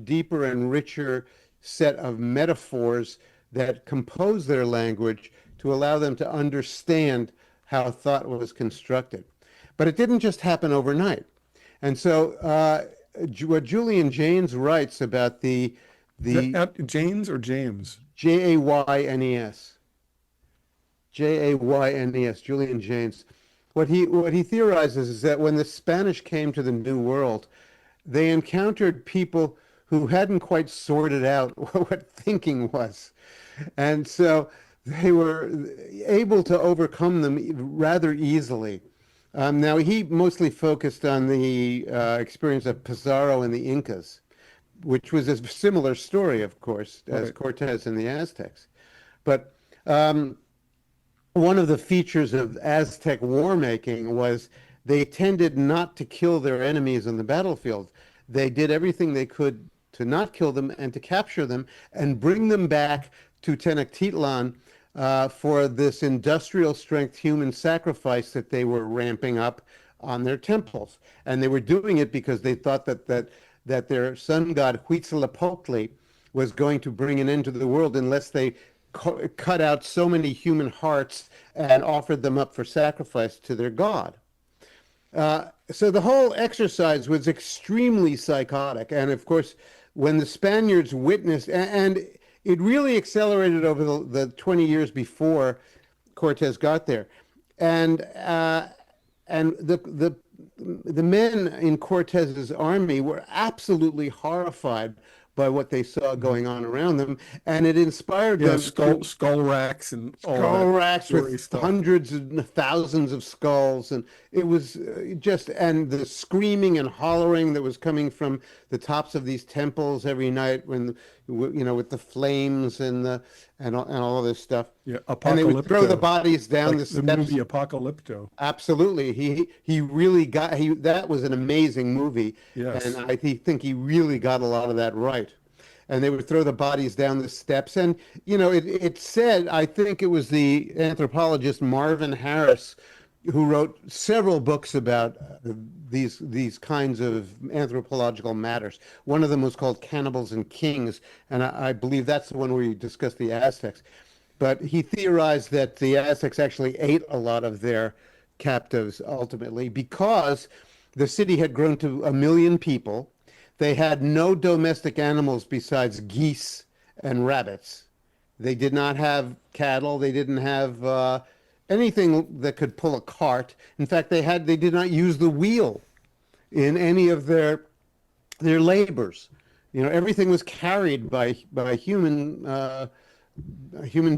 deeper and richer set of metaphors that compose their language to allow them to understand how thought was constructed. But it didn't just happen overnight. And so what Julian Jaynes writes about the Jaynes or James? Jaynes. Jaynes, Julian Jaynes. What he theorizes is that when the Spanish came to the New World, they encountered people who hadn't quite sorted out what thinking was. And so they were able to overcome them rather easily. Now, he mostly focused on the experience of Pizarro and the Incas, which was a similar story, of course, as Right. Cortez and the Aztecs. But one of the features of Aztec war making was they tended not to kill their enemies on the battlefield. They did everything they could to not kill them and to capture them and bring them back to Tenochtitlan for this industrial strength human sacrifice that they were ramping up on their temples. And they were doing it because they thought that their sun god Huitzilopochtli was going to bring an end to the world unless they cut out so many human hearts and offered them up for sacrifice to their god. So the whole exercise was extremely psychotic. And of course, when the Spaniards witnessed, and it really accelerated over the 20 years before Cortez got there. And the men in Cortez's army were absolutely horrified by what they saw going on around them, and it inspired Yeah, them skull racks and all skull that racks gory with stuff. hundreds and thousands of skulls, and it was and the screaming and hollering that was coming from the tops of these temples every night when with the flames and all of this stuff. Yeah, And they would throw the Apocalyptto, bodies down like the the steps. movie Apocalypto. Absolutely. He really got that was an amazing movie. Yes. And think he really got a lot of that right. And they would throw the bodies down the steps. And it said, I think it was the anthropologist Marvin Harris who wrote several books about these kinds of anthropological matters. One of them was called Cannibals and Kings, and I believe that's the one where you discuss the Aztecs. But he theorized that the Aztecs actually ate a lot of their captives ultimately because the city had grown to 1 million people. They had no domestic animals besides geese and rabbits. They did not have cattle. They didn't have anything that could pull a cart. In fact, they did not use the wheel in any of their labors. Everything was carried by human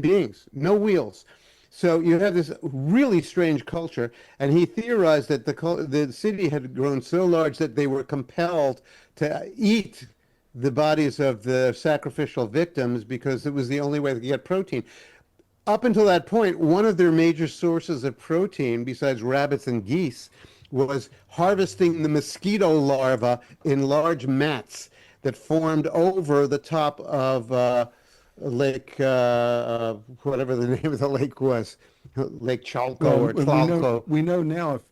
beings, no wheels. So you have this really strange culture, and he theorized that the city had grown so large that they were compelled to eat the bodies of the sacrificial victims because it was the only way they could get protein. Up until that point, one of their major sources of protein, besides rabbits and geese, was harvesting the mosquito larvae in large mats that formed over the top of Lake, whatever the name of the lake was, Lake Chalco or Tlalco. We know now if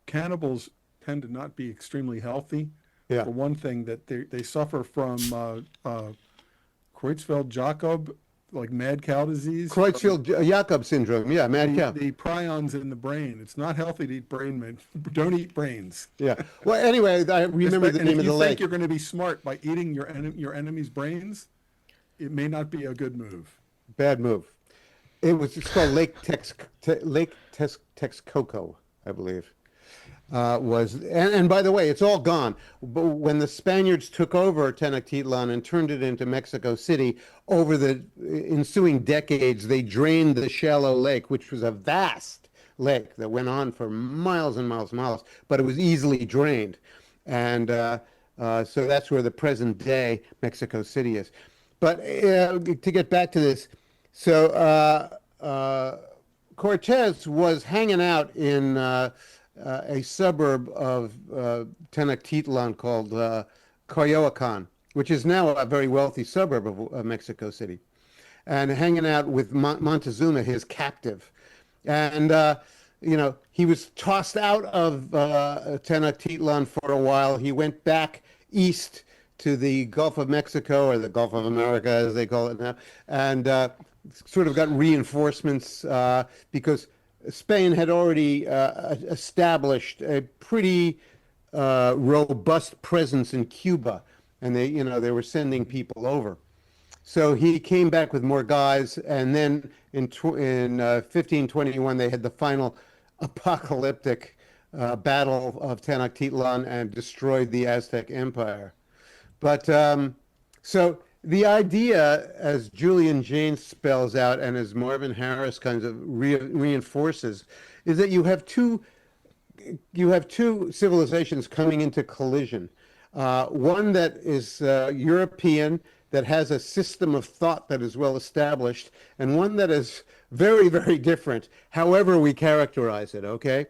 cannibals tend to not be extremely healthy. Yeah. For one thing, that they suffer from Creutzfeldt-Jakob, like mad cow disease. Creutzfeldt-Jakob syndrome. Yeah, mad cow. The prions in the brain. It's not healthy to eat brain. Don't eat brains. Yeah. Well, anyway, I remember the name of the If you think lake. you're going to be smart by eating your enemy's brains, it may not be a good move. Bad move. It's called Lake Texcoco, I believe. And by the way, it's all gone. But when the Spaniards took over Tenochtitlan and turned it into Mexico City, over the ensuing decades, they drained the shallow lake, which was a vast lake that went on for miles and miles and miles, but it was easily drained. And so that's where the present day Mexico City is. But to get back to this, so Cortez was hanging out in a suburb of Tenochtitlan called Coyoacan, which is now a very wealthy suburb of Mexico City, and hanging out with Montezuma, his captive. And, he was tossed out of Tenochtitlan for a while. He went back east to the Gulf of Mexico, or the Gulf of America, as they call it now, and sort of got reinforcements because Spain had already established a pretty robust presence in Cuba, and they were sending people over. So he came back with more guys, and then in 1521 they had the final apocalyptic battle of Tenochtitlan and destroyed the Aztec Empire. But So the idea, as Julian Jaynes spells out and as Marvin Harris kind of reinforces, is that you have two civilizations coming into collision. One that is European, that has a system of thought that is well established, and one that is very, very different, however we characterize it, okay?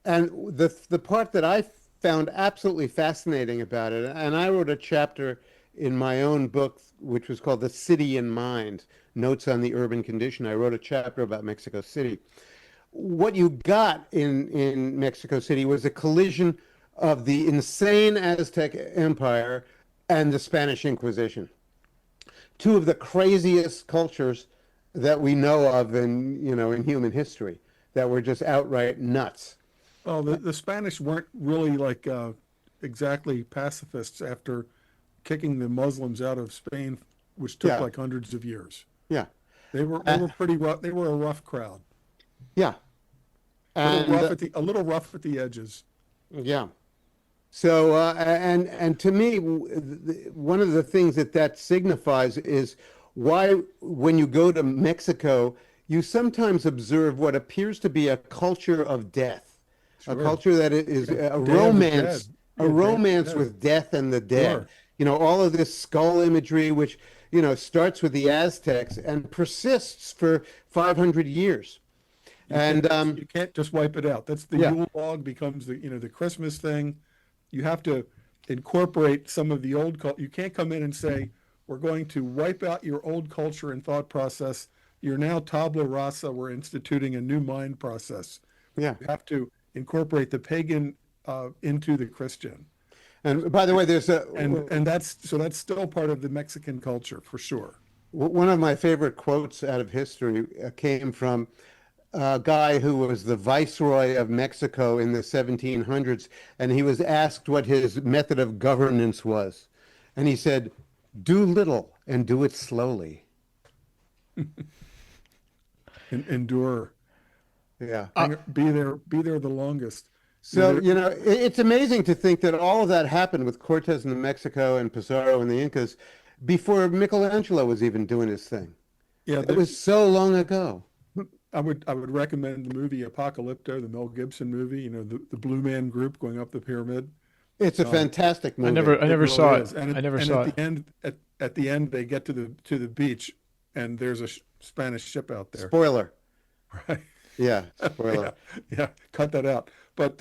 And the part that I found absolutely fascinating about it, and I wrote a chapter in my own book, which was called The City in Mind, Notes on the Urban Condition. I wrote a chapter about Mexico City. What you got in Mexico City was a collision of the insane Aztec Empire and the Spanish Inquisition. Two of the craziest cultures that we know of in human history, that were just outright nuts. Well, the Spanish weren't really like exactly pacifists after kicking the Muslims out of Spain, which took like hundreds of years. Yeah. They were pretty rough. They were a rough crowd. Yeah. A little rough at the edges. Yeah. So, and to me, one of the things that signifies is why, when you go to Mexico, you sometimes observe what appears to be a culture of death, a culture that is a romance with death and the dead. Sure. You know, all of this skull imagery, which, starts with the Aztecs and persists for 500 years. You can't just wipe it out. That's the Yule log becomes the Christmas thing. You have to incorporate some of the old culture. You can't come in and say, we're going to wipe out your old culture and thought process. You're now tabula rasa. We're instituting a new mind process. Yeah. You have to incorporate the pagan into the Christian. And by the way, there's that's still part of the Mexican culture for sure. One of my favorite quotes out of history came from a guy who was the viceroy of Mexico in the 1700s, and he was asked what his method of governance was. And he said, do little and do it slowly. Endure. Yeah. Be there the longest. So, it's amazing to think that all of that happened with Cortez in Mexico and Pizarro and the Incas before Michelangelo was even doing his thing. Yeah. It was so long ago. I would recommend the movie Apocalyptto, the Mel Gibson movie, the Blue Man Group going up the pyramid. It's a fantastic movie. I never saw it. And I never saw at it. the end, at the end, they get to the beach, and there's a Spanish ship out there. Spoiler. Right. Yeah. Spoiler. Yeah. Cut that out. But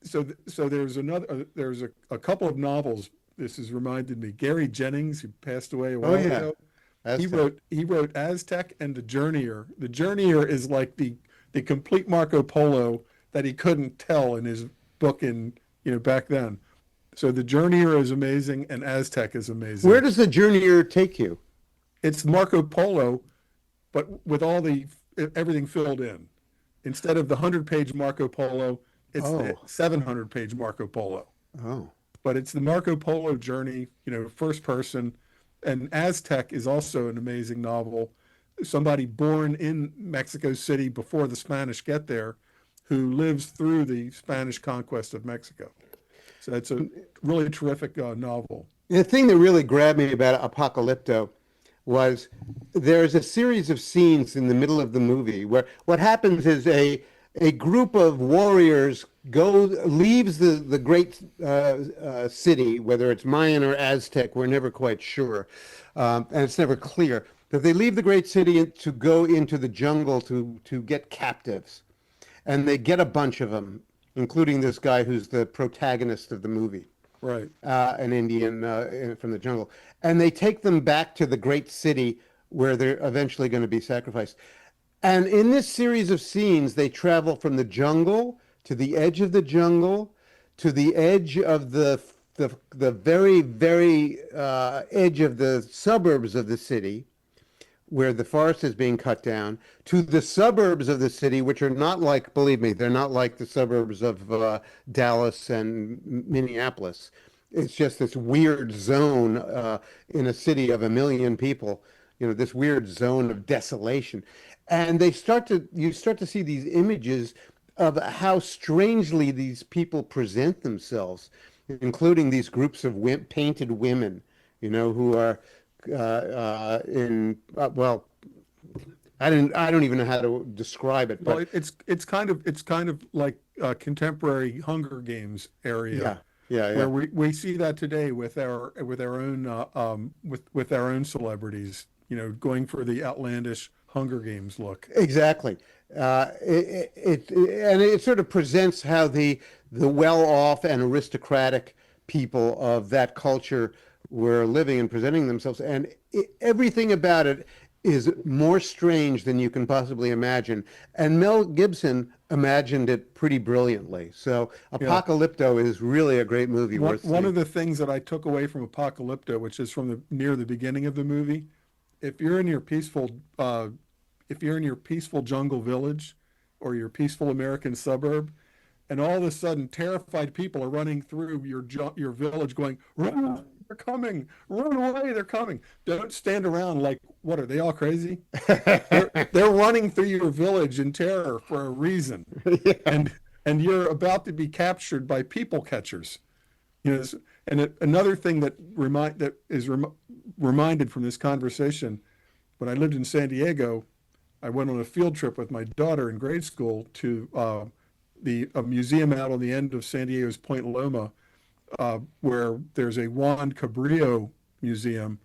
so there's a couple of novels. This has reminded me. Gary Jennings, who passed away a while ago. Aztec. He wrote Aztec and The Journeyer. The Journeyer is like the complete Marco Polo that he couldn't tell in his book back then. So The Journeyer is amazing and Aztec is amazing. Where does The Journeyer take you? It's Marco Polo, but with everything filled in. Instead of the 100-page Marco Polo, it's the 700-page Marco Polo. Oh. But it's the Marco Polo journey, first person. And Aztec is also an amazing novel. Somebody born in Mexico City before the Spanish get there, who lives through the Spanish conquest of Mexico. So it's a really terrific novel. The thing that really grabbed me about Apocalyptto was there's a series of scenes in the middle of the movie where what happens is a group of warriors leaves the great city, whether it's Mayan or Aztec, we're never quite sure, and it's never clear, that they leave the great city to go into the jungle to get captives. And they get a bunch of them, including this guy who's the protagonist of the movie. Right. An Indian from the jungle. And they take them back to the great city where they're eventually going to be sacrificed. And in this series of scenes, they travel from the jungle to the edge of the jungle to the edge of the very, very edge of the suburbs of the city, where the forest is being cut down, to the suburbs of the city, which are not like, believe me, they're not like the suburbs of Dallas and Minneapolis. It's just this weird zone in a city of 1 million people, this weird zone of desolation. And you start to see these images of how strangely these people present themselves, including these groups of painted women, who are in well, I don't even know how to describe it, Well, but it's kind of like contemporary Hunger Games area, yeah. where we see that today with our own with our own celebrities, going for the outlandish Hunger Games look. Exactly. And it sort of presents how the well-off and aristocratic people of that culture were living and presenting themselves, and everything about it is more strange than you can possibly imagine. And Mel Gibson imagined it pretty brilliantly. So Yeah. Apocalypto is really a great movie One worth one seeing. of the things that I took away from Apocalypto, which is from the near the beginning of the movie, if you're in your peaceful if you're in your peaceful jungle village or your peaceful American suburb, and all of a sudden terrified people are running through your village going, run, they're coming, run away, they're coming. Don't stand around like, what, are they all crazy? They're running through your village in terror for a reason. Yeah. And you're about to be captured by people catchers. And another thing that is reminded from this conversation, when I lived in San Diego, I went on a field trip with my daughter in grade school to a museum out on the end of San Diego's Point Loma, where there's a Juan Cabrillo museum.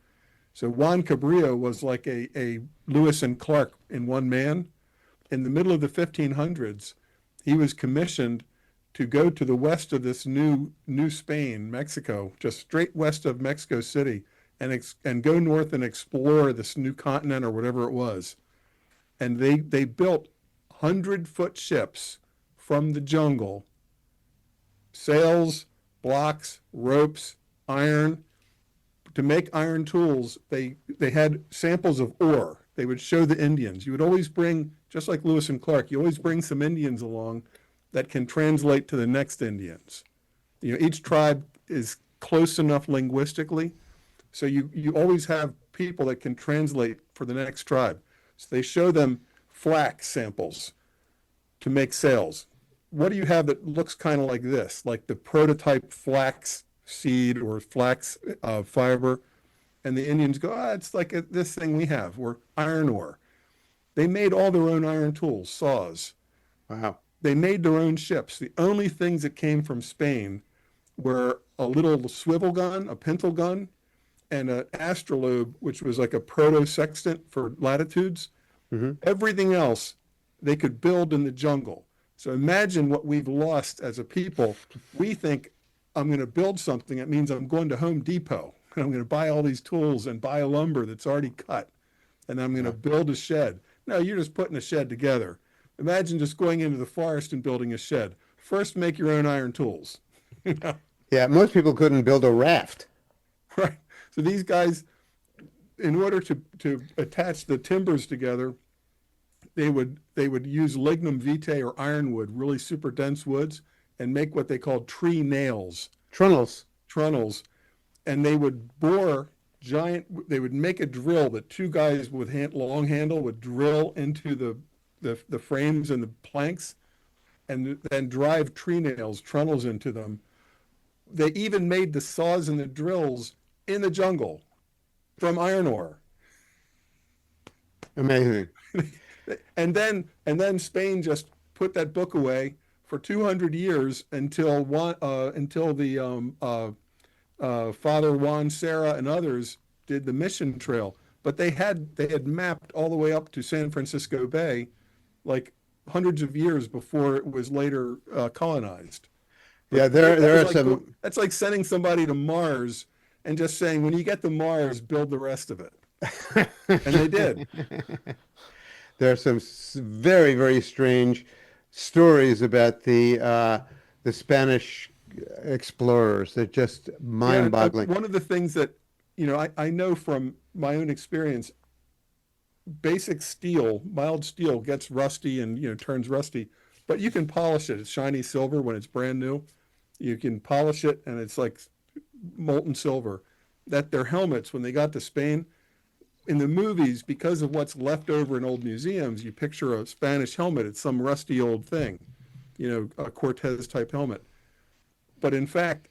So Juan Cabrillo was like a Lewis and Clark in one man. In the middle of the 1500s, he was commissioned to go to the west of this new Spain, Mexico, just straight west of Mexico City, and go north and explore this new continent or whatever it was. And they built 100-foot ships from the jungle, sails, blocks, ropes, iron. To make iron tools, they had samples of ore. They would show the Indians. You would always bring, just like Lewis and Clark, you always bring some Indians along that can translate to the next Indians. Each tribe is close enough linguistically, so you always have people that can translate for the next tribe. So they show them flax samples to make sails. What do you have that looks kind of like this, like the prototype flax seed or flax fiber? And the Indians go, it's like this thing we have, or iron ore. They made all their own iron tools, saws. Wow. They made their own ships. The only things that came from Spain were a little swivel gun, a pintle gun, and an astrolabe, which was like a proto-sextant for latitudes. Mm-hmm. Everything else they could build in the jungle. So imagine what we've lost as a people. We think, I'm going to build something. That means I'm going to Home Depot, and I'm going to buy all these tools and buy lumber that's already cut, and I'm going to build a shed. No, you're just putting a shed together. Imagine just going into the forest and building a shed. First, make your own iron tools. Yeah, most people couldn't build a raft. Right. So these guys, in order to attach the timbers together, they would use lignum vitae or ironwood, really super dense woods, and make what they called tree nails. Trunnels. And they would bore they would make a drill that two guys with long handle would drill into the frames and the planks, and then drive trunnels into them. They even made the saws and the drills in the jungle from iron ore. Amazing. And then Spain just put that book away for 200 years until the Father Juan Serra and others did the mission trail. But they had mapped all the way up to San Francisco Bay, like hundreds of years before it was later colonized. Yeah, there are some. That's like sending somebody to Mars and just saying, when you get to Mars, build the rest of it. And they did. There are some very, very strange stories about the Spanish explorers. They're just mind-boggling. One of the things that I know from my own experience, basic steel, mild steel, gets rusty and turns rusty, but you can polish it. It's shiny silver when it's brand new. You can polish it, and it's like molten silver. That their helmets, when they got to Spain, in the movies, because of what's left over in old museums, you picture a Spanish helmet. It's some rusty old thing, a Cortez type helmet. But in fact,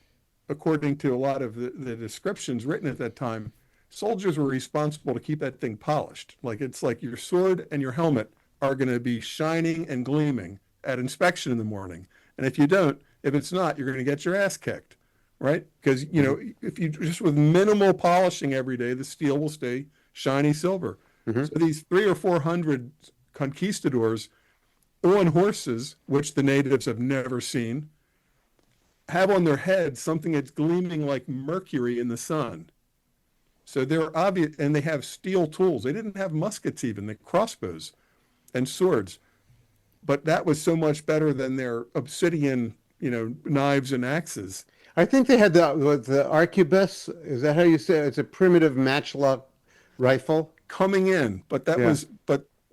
according to a lot of the descriptions written at that time, soldiers were responsible to keep that thing polished. Like it's like your sword and your helmet are going to be shining and gleaming at inspection in the morning. And if you don't, if it's not, you're going to get your ass kicked, right? Because, you know, if you just with minimal polishing every day, the steel will stay shiny silver. So these 300 or 400 conquistadors on horses, which the natives have never seen, have on their heads something that's gleaming like mercury in the sun. So they're obvious, and they have steel tools. They didn't have muskets even, the crossbows and swords. But that was so much better than their obsidian, you know, knives and axes. I think they had the arquebus. Is that how you say it? It's a primitive matchlock rifle. Coming in, but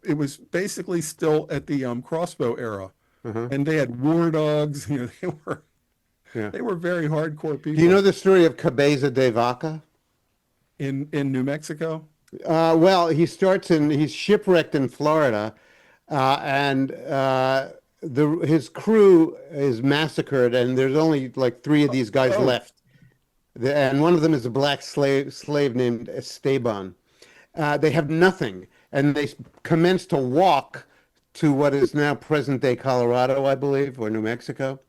it was basically still at the crossbow era. And they had war dogs, you know, they were very hardcore people. Do you know the story of Cababa Devaka? In New Mexico? Well, he's shipwrecked in Florida, and his crew is massacred, and there's only like 3 of these guys left. And one of them is a black slave named Esteban. They have nothing, and they commence to walk to what is now present-day Colorado, I believe, or New Mexico.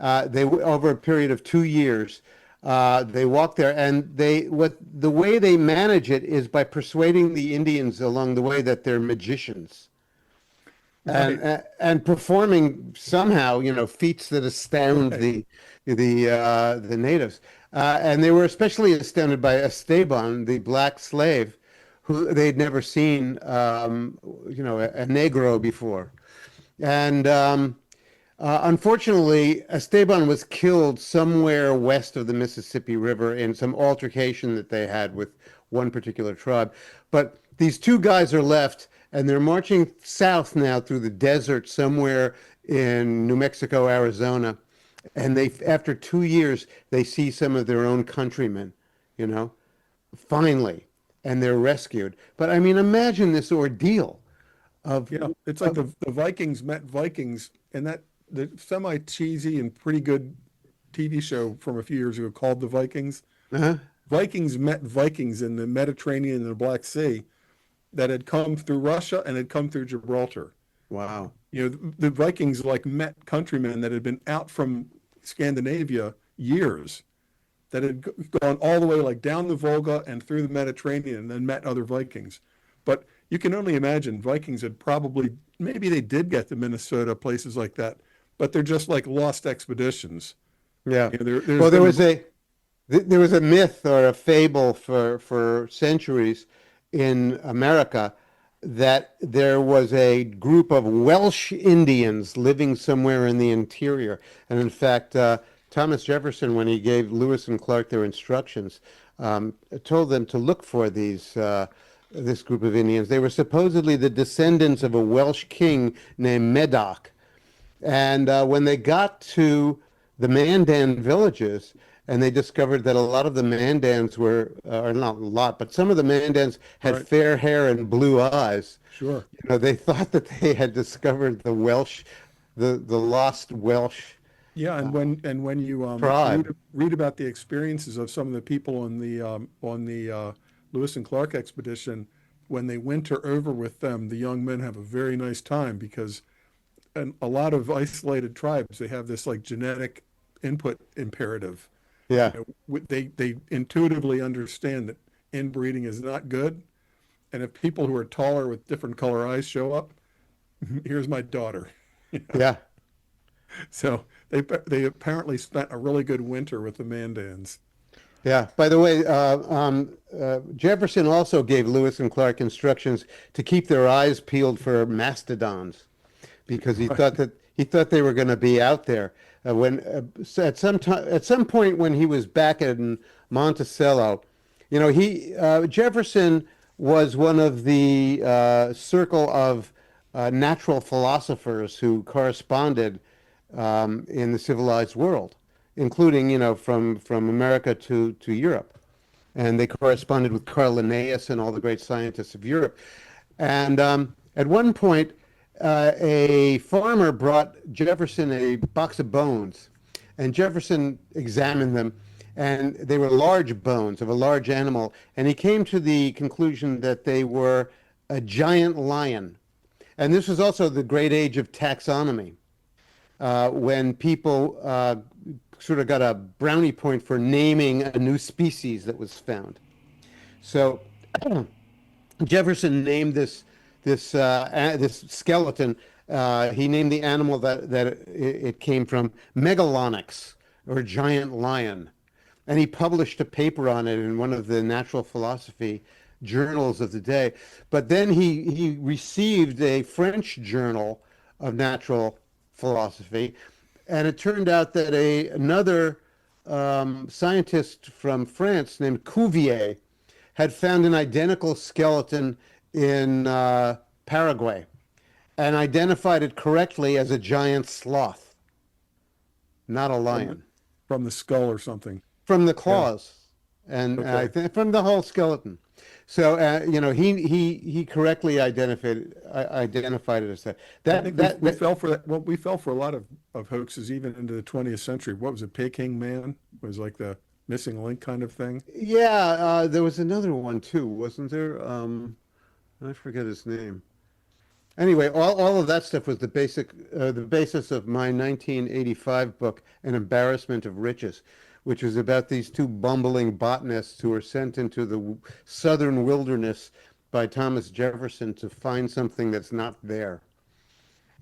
Over a period of 2 years, they walk there, and the way they manage it is by persuading the Indians along the way that they're magicians, and performing somehow, you know, feats that astound the natives. And they were especially astounded by Esteban, the black slave, who they'd never seen, you know, a Negro before. And unfortunately, Esteban was killed somewhere west of the Mississippi River in some altercation that they had with one particular tribe. But these 2 guys are left, and they're marching south now through the desert somewhere in New Mexico, Arizona. And after 2 years, they see some of their own countrymen, you know, finally, and they're rescued. But I mean, imagine this ordeal of... Yeah, it's like the Vikings met Vikings, and the semi-cheesy and pretty good TV show from a few years ago called The Vikings. Vikings met Vikings in the Mediterranean and the Black Sea that had come through Russia and had come through Gibraltar. Wow. You know, the Vikings like met countrymen that had been out from Scandinavia years, that had gone all the way like down the Volga and through the Mediterranean, and then met other Vikings. But you can only imagine Vikings had maybe they did get to Minnesota, places like that, but they're just like lost expeditions. Yeah. You know, Well, there was a myth or a fable for centuries in America that there was a group of Welsh Indians living somewhere in the interior. And in fact, Thomas Jefferson, when he gave Lewis and Clark their instructions, told them to look for this group of Indians. They were supposedly the descendants of a Welsh king named Medoc. And when they got to the Mandan villages, and they discovered that a lot of the Mandans or not a lot, but some of the Mandans had fair hair and blue eyes. Sure. You know, they thought that they had discovered the Welsh, the lost Welsh. Yeah, and when you read about the experiences of some of the people on the Lewis and Clark expedition, when they winter over with them, the young men have a very nice time because, and a lot of isolated tribes, they have this like genetic input imperative. Yeah. You know, they intuitively understand that inbreeding is not good, and if people who are taller with different color eyes show up, here's my daughter. You know? Yeah. So they apparently spent a really good winter with the Mandans. Yeah. By the way, Jefferson also gave Lewis and Clark instructions to keep their eyes peeled for mastodons, because he thought they were going to be out there. At some point when he was back in Monticello, you know, Jefferson was one of the circle of natural philosophers who corresponded in the civilized world, including, you know, from America to Europe. And they corresponded with Carl Linnaeus and all the great scientists of Europe. And at one point, a farmer brought Jefferson a box of bones, and Jefferson examined them, and they were large bones of a large animal. And he came to the conclusion that they were a giant lion. And this was also the great age of taxonomy, when people sort of got a brownie point for naming a new species that was found. So Jefferson named this skeleton. He named the animal that it came from Megalonyx, or giant lion, and he published a paper on it in one of the natural philosophy journals of the day. But then he received a French journal of natural philosophy, and it turned out that another scientist from France named Cuvier had found an identical skeleton in Paraguay and identified it correctly as a giant sloth, not a lion. From the skull or something. From the claws, and I think from the whole skeleton. So he correctly identified it as that. We fell for that. Well, we fell for a lot of hoaxes even into the 20th century. What was it? Peking Man was like the missing link kind of thing. Yeah, there was another one too, wasn't there? I forget his name. Anyway, all of that stuff was the basis of my 1985 book, An Embarrassment of Riches, which was about these two bumbling botanists who were sent into the southern wilderness by Thomas Jefferson to find something that's not there.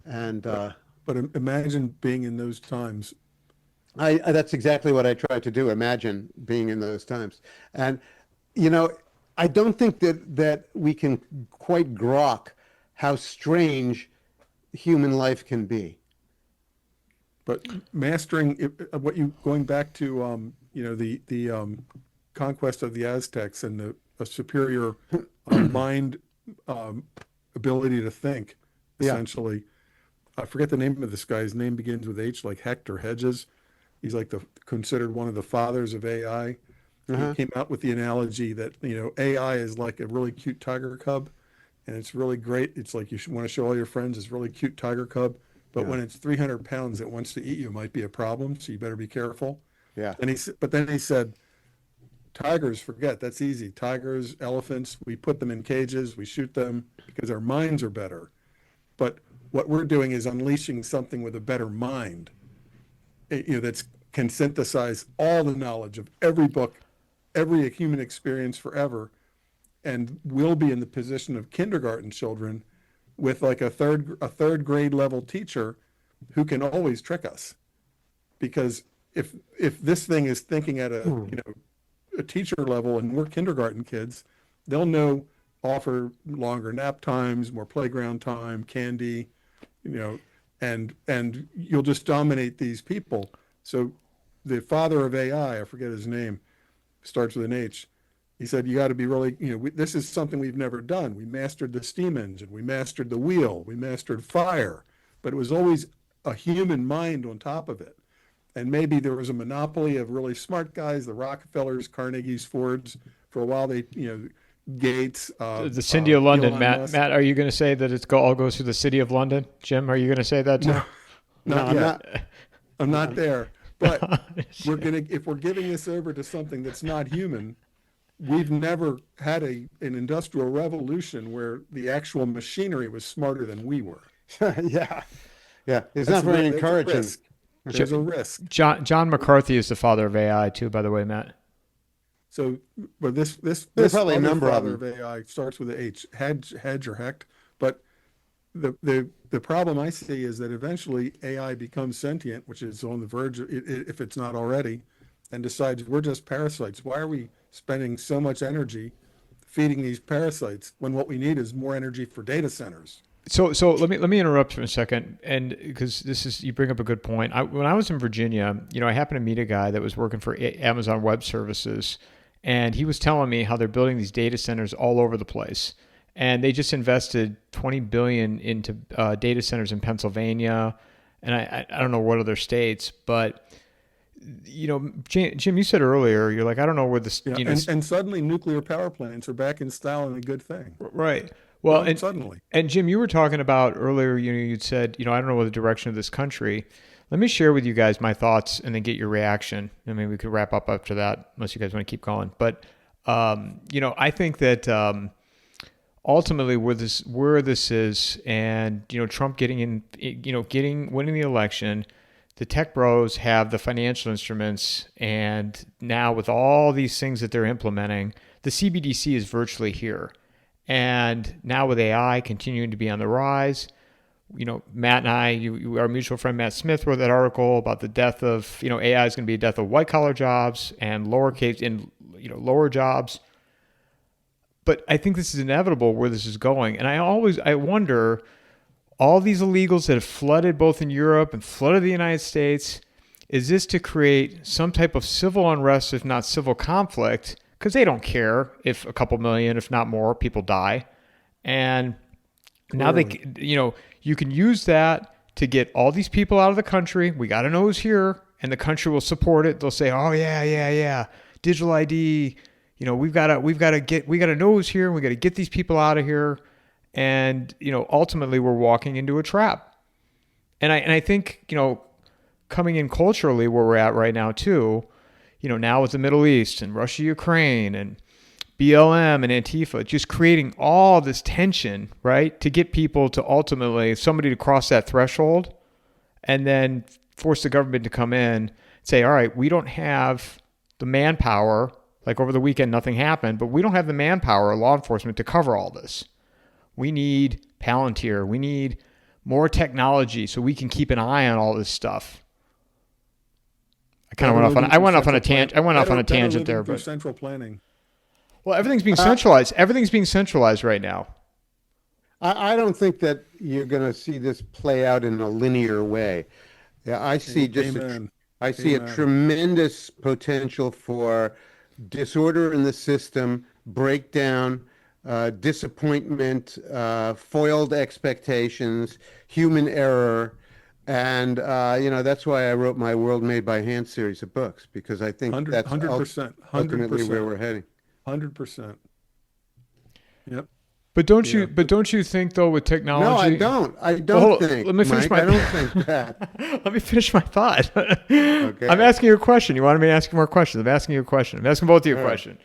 And but imagine being in those times. That's exactly what I tried to do. Imagine being in those times. And I don't think that we can quite grok how strange human life can be. But mastering going back to the conquest of the Aztecs and a superior mind ability to think, essentially. I forget the name of this guy. His name begins with H, like Hector Hedges. He's like considered one of the fathers of AI. He came out with the analogy that AI is like a really cute tiger cub, and it's really great. It's like you should want to show all your friends this really cute tiger cub. But when it's 300 pounds that wants to eat you, it might be a problem. So you better be careful. Yeah. But then he said, tigers, forget, that's easy. Tigers, elephants, we put them in cages, we shoot them because our minds are better. But what we're doing is unleashing something with a better mind, that can synthesize all the knowledge of every book, every human experience forever, and will be in the position of kindergarten children with like a third grade level teacher who can always trick us. Because if this thing is thinking at a teacher level and we're kindergarten kids, they'll offer longer nap times, more playground time, candy, and you'll just dominate these people. So the father of AI, I forget his name, starts with an H. He said, you got to be really, this is something we've never done. We mastered the steam engine. We mastered the wheel. We mastered fire. But it was always a human mind on top of it. And maybe there was a monopoly of really smart guys, the Rockefellers, Carnegies, Fords. For a while, Gates. The City of London, Elon Matt. Musk. Matt, are you going to say that it all goes through the City of London? Jim, are you going to say that too? Not yet. I'm not there. But if we're giving this over to something that's not human, we've never had an industrial revolution where the actual machinery was smarter than we were. Yeah. It's not very encouraging. There's a risk. John McCarthy is the father of AI too, by the way, Matt. So, but this There's probably a number of father of AI starts with an H, Hedge or Hecht. But the problem I see is that eventually AI becomes sentient, which is on the verge, if it's not already, and decides we're just parasites. Why are we spending so much energy feeding these parasites when what we need is more energy for data centers? So let me interrupt for a second, and because you bring up a good point. When I was in Virginia, I happened to meet a guy that was working for Amazon Web Services, and he was telling me how they're building these data centers all over the place, and they just invested $20 billion into data centers in Pennsylvania, and I don't know what other states, but. Jim, you said earlier, you're like, I don't know where this, and suddenly nuclear power plants are back in style and a good thing. Right. Well, and suddenly. And Jim, you were talking about earlier, you'd said, I don't know what the direction of this country. Let me share with you guys my thoughts and then get your reaction. And maybe we could wrap up after that, unless you guys want to keep going. But, I think that ultimately where this is, and, Trump winning the election, the tech bros have the financial instruments. And now with all these things that they're implementing, the CBDC is virtually here. And now with AI continuing to be on the rise, Matt and I, our mutual friend Matt Smith wrote that article about the death of, AI is going to be a death of white collar jobs and lower jobs. But I think this is inevitable where this is going. And I wonder, all these illegals that have flooded both in Europe and flooded the United States, is this to create some type of civil unrest, if not civil conflict? Because they don't care if a couple million, if not more, people die. And now you can use that to get all these people out of the country. We got to know who's here, and the country will support it. They'll say, "Oh yeah, digital ID. We've got to know who's here. And we got to get these people out of here." And ultimately, we're walking into a trap. And I think coming in culturally where we're at right now too. Now with the Middle East and Russia, Ukraine, and BLM and Antifa, just creating all this tension, right? To get people to ultimately, somebody to cross that threshold and then force the government to come in and say, all right, we don't have the manpower, like over the weekend, nothing happened, but we don't have the manpower or law enforcement to cover all this. We need Palantir. We need more technology so we can keep an eye on all this stuff. I went off on a tangent there, but central planning. Well, everything's being centralized. Everything's being centralized right now. I don't think that you're going to see this play out in a linear way. Yeah, I see a tremendous potential for disorder in the system, breakdown, disappointment, foiled expectations, human error. And, that's why I wrote my World Made by Hand series of books, because I think that's 100%, ultimately where we're heading. 100%. Yep. But don't you think though with technology? No, I don't. I don't think. Let me finish Mike, I don't think that. Let me finish my thought. Okay. I'm asking you a question. You wanted me to ask you more questions. I'm asking you a question. I'm asking both of you a question.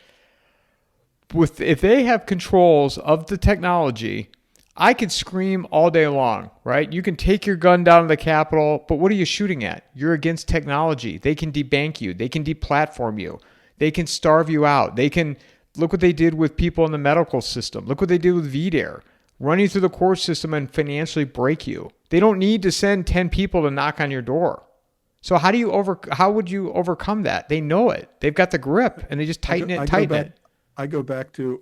If they have controls of the technology, I could scream all day long, right? You can take your gun down to the Capitol, but what are you shooting at? You're against technology. They can debank you. They can deplatform you. They can starve you out. They can look what they did with people in the medical system. Look what they did with VDARE. Run you through the court system and financially break you. They don't need to send 10 people to knock on your door. So how would you overcome that? They know it. They've got the grip, and they just tighten it. I go back to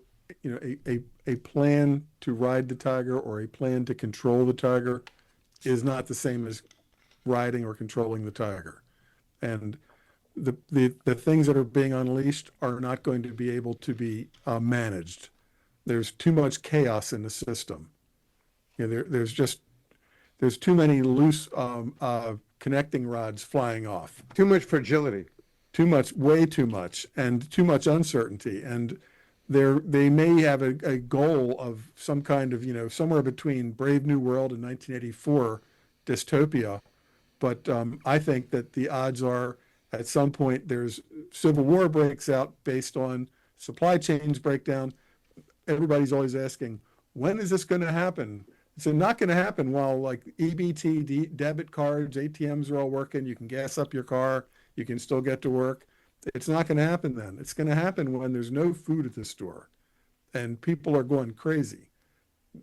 a plan to ride the tiger or a plan to control the tiger is not the same as riding or controlling the tiger. And the things that are being unleashed are not going to be able to be managed. There's too much chaos in the system. There's too many loose connecting rods flying off. Too much fragility. Way too much, and too much uncertainty. And they may have a goal of some kind of, somewhere between Brave New World and 1984 dystopia. But I think that the odds are at some point there's civil war breaks out based on supply chains breakdown. Everybody's always asking, when is this going to happen? It's not going to happen while like EBT, debit cards, ATMs are all working. You can gas up your car. You can still get to work. It's not going to happen then. It's going to happen when there's no food at the store and people are going crazy.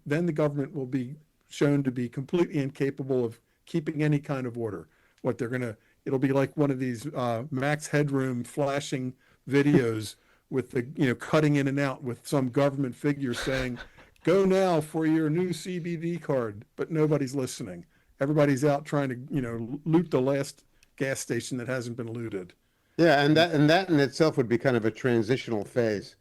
Then the government will be shown to be completely incapable of keeping any kind of order. It'll be like one of these Max Headroom flashing videos with the, cutting in and out with some government figure saying, go now for your new CBD card, but nobody's listening. Everybody's out trying to, loot the last gas station that hasn't been looted. Yeah, and that in itself would be kind of a transitional phase.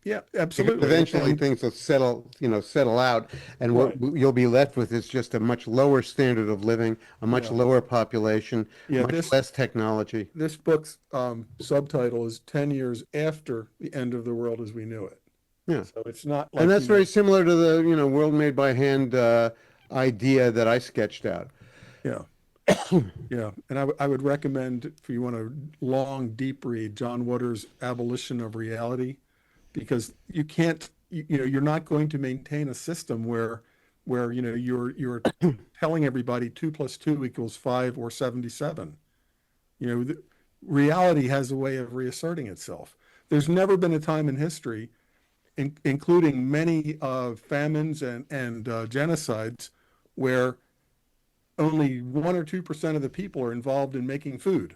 Yeah, absolutely. Because eventually things will settle out, and what you'll be left with is just a much lower standard of living, a much lower population, much less technology. This book's subtitle is 10 years after the end of the world as we knew it. Yeah. So it's not like, and that's very similar to the, World Made by Hand idea that I sketched out. Yeah. Yeah, and I would recommend if you want a long, deep read, John Waters' Abolition of Reality, because you can't, you're not going to maintain a system where you're telling everybody 2 + 2 = 5 or 77. Reality has a way of reasserting itself. There's never been a time in history, including many famines and genocides, where only 1 or 2% of the people are involved in making food,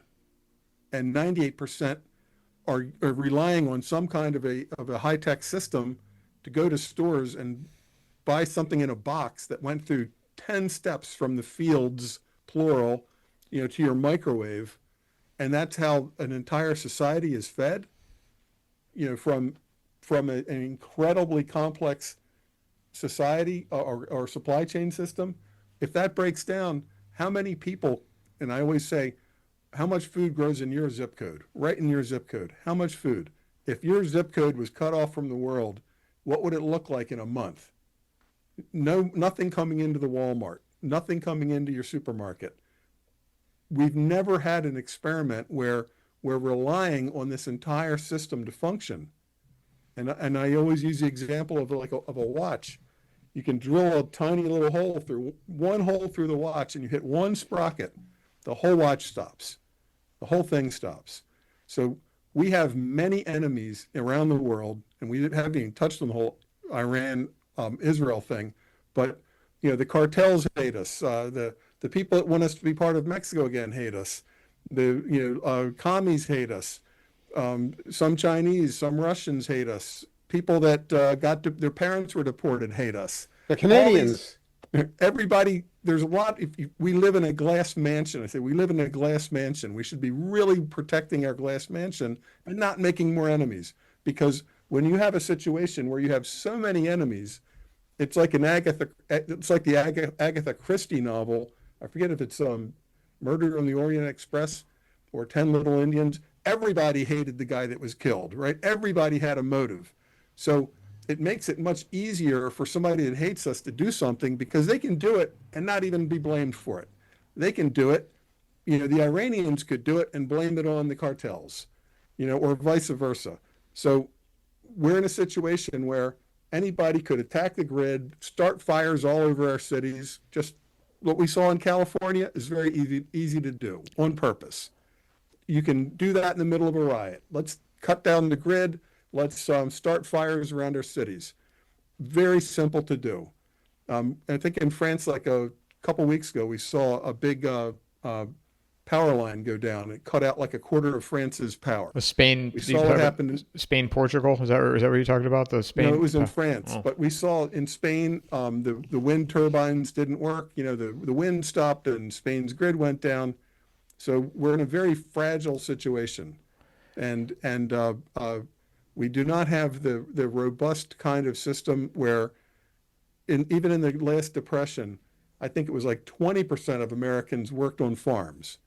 and 98% are relying on some kind of a high-tech system to go to stores and buy something in a box that went through 10 steps from the fields, plural, to your microwave. And that's how an entire society is fed, from an incredibly complex society or supply chain system. If that breaks down, how many people, and I always say, how much food grows in your zip code, right in your zip code? How much food? If your zip code was cut off from the world, what would it look like in a month? No, nothing coming into the Walmart, nothing coming into your supermarket. We've never had an experiment where we're relying on this entire system to function. And I always use the example of a watch. You can drill a tiny little hole through the watch, and you hit one sprocket, the whole watch stops. The whole thing stops. So we have many enemies around the world, and we haven't even touched on the whole Iran Israel thing, but the cartels hate us. The people that want us to be part of Mexico again hate us. The commies hate us. Some Chinese, some Russians hate us. People that their parents were deported hate us. The Canadians. Everybody, there's a lot. We live in a glass mansion. I say we live in a glass mansion. We should be really protecting our glass mansion and not making more enemies. Because when you have a situation where you have so many enemies, it's like the Agatha Christie novel. I forget if it's Murder on the Orient Express or 10 Little Indians. Everybody hated the guy that was killed, right? Everybody had a motive. So it makes it much easier for somebody that hates us to do something, because they can do it and not even be blamed for it. They can do it. The Iranians could do it and blame it on the cartels, or vice versa. So we're in a situation where anybody could attack the grid, start fires all over our cities. Just what we saw in California is very easy to do on purpose. You can do that in the middle of a riot. Let's cut down the grid. Let's start fires around our cities. Very simple to do. I think in France, like a couple weeks ago, we saw a big power line go down. It cut out like a quarter of France's power. Spain. We saw what happened. Spain, Portugal. Is that what you're talking about? The Spain. No, it was in France. Oh. But we saw in Spain, the wind turbines didn't work. The wind stopped and Spain's grid went down. So we're in a very fragile situation, and we do not have the robust kind of system where, even in the last depression, I think it was like 20% of Americans worked on farms,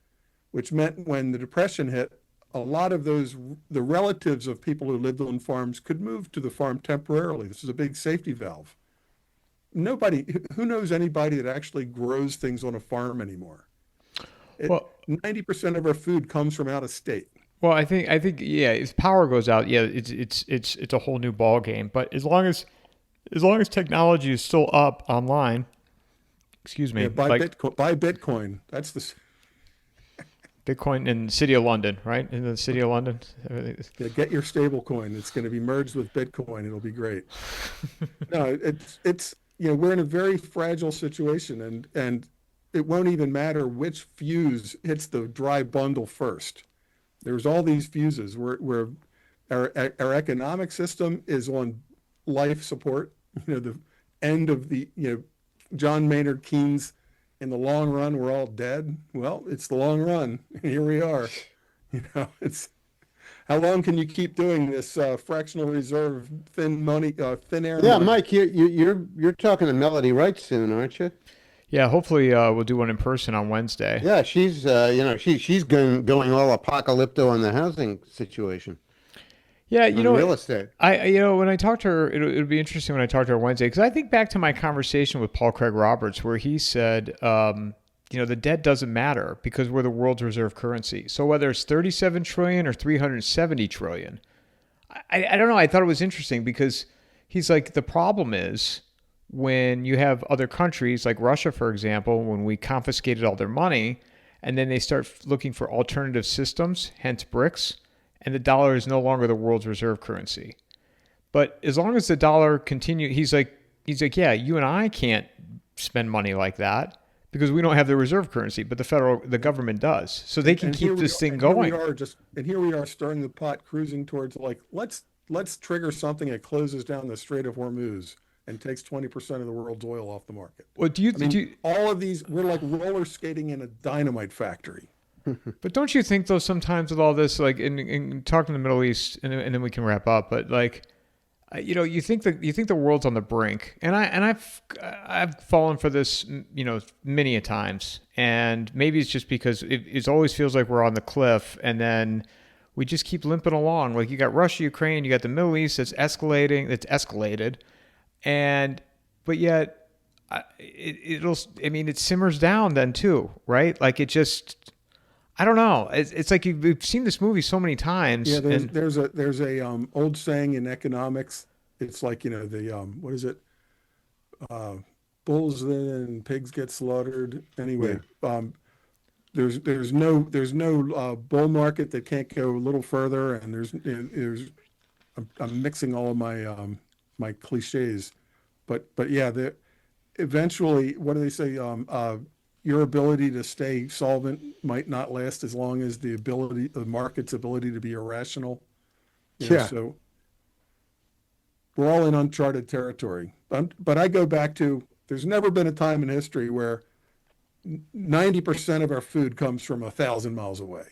which meant when the depression hit, a lot of the relatives of people who lived on farms could move to the farm temporarily. This is a big safety valve. Who knows anybody that actually grows things on a farm anymore? 90% of our food comes from out of state. Well, I think yeah. If power goes out, yeah, it's a whole new ball game. But as long as technology is still up online, excuse me, yeah, buy Bitcoin. That's the Bitcoin in the city of London, right? In the city of London. Yeah, get your stable coin. It's going to be merged with Bitcoin. It'll be great. No, it's we're in a very fragile situation, and it won't even matter which fuse hits the dry bundle first. There's all these fuses where our economic system is on life support. The end of the, John Maynard Keynes, in the long run, we're all dead. Well, it's the long run. Here we are. It's how long can you keep doing this fractional reserve, thin air? Yeah, money? Mike, you're talking to Melody Wright soon, aren't you? Yeah, hopefully we'll do one in person on Wednesday. Yeah, she's she's going all Apocalyptto on the housing situation. Yeah, real estate. When I talk to her, it'll be interesting when I talk to her Wednesday, because I think back to my conversation with Paul Craig Roberts, where he said, the debt doesn't matter because we're the world's reserve currency. So whether it's 37 trillion or 370 trillion, I don't know. I thought it was interesting because he's like, the problem is when you have other countries like Russia, for example, when we confiscated all their money and then they start looking for alternative systems, hence BRICS, and the dollar is no longer the world's reserve currency. But as long as the dollar continues, he's like, yeah, you and I can't spend money like that because we don't have the reserve currency, but the government does. So they can keep this thing going. Here we are stirring the pot, cruising towards like, let's trigger something that closes down the Strait of Hormuz and takes 20% of the world's oil off the market. Well, all of these, we're like roller skating in a dynamite factory. But don't you think though, sometimes with all this, like in talking to the Middle East, and then we can wrap up, but like, you think the world's on the brink, and I've fallen for this, many a times, and maybe it's just because it always feels like we're on the cliff, and then we just keep limping along. Like you got Russia, Ukraine, you got the Middle East that's escalated, but yet it simmers down then too, right? Like it just. I don't know. It's like we've seen this movie so many times. Yeah, there's a old saying in economics. It's like what is it? Bulls and pigs get slaughtered. Anyway, yeah. There's no bull market that can't go a little further. And I'm mixing all of my cliches, but yeah, eventually, what do they say? Your ability to stay solvent might not last as long as the market's ability to be irrational. So we're all in uncharted territory. But I go back to, there's never been a time in history where 90% of our food comes from 1,000 miles away.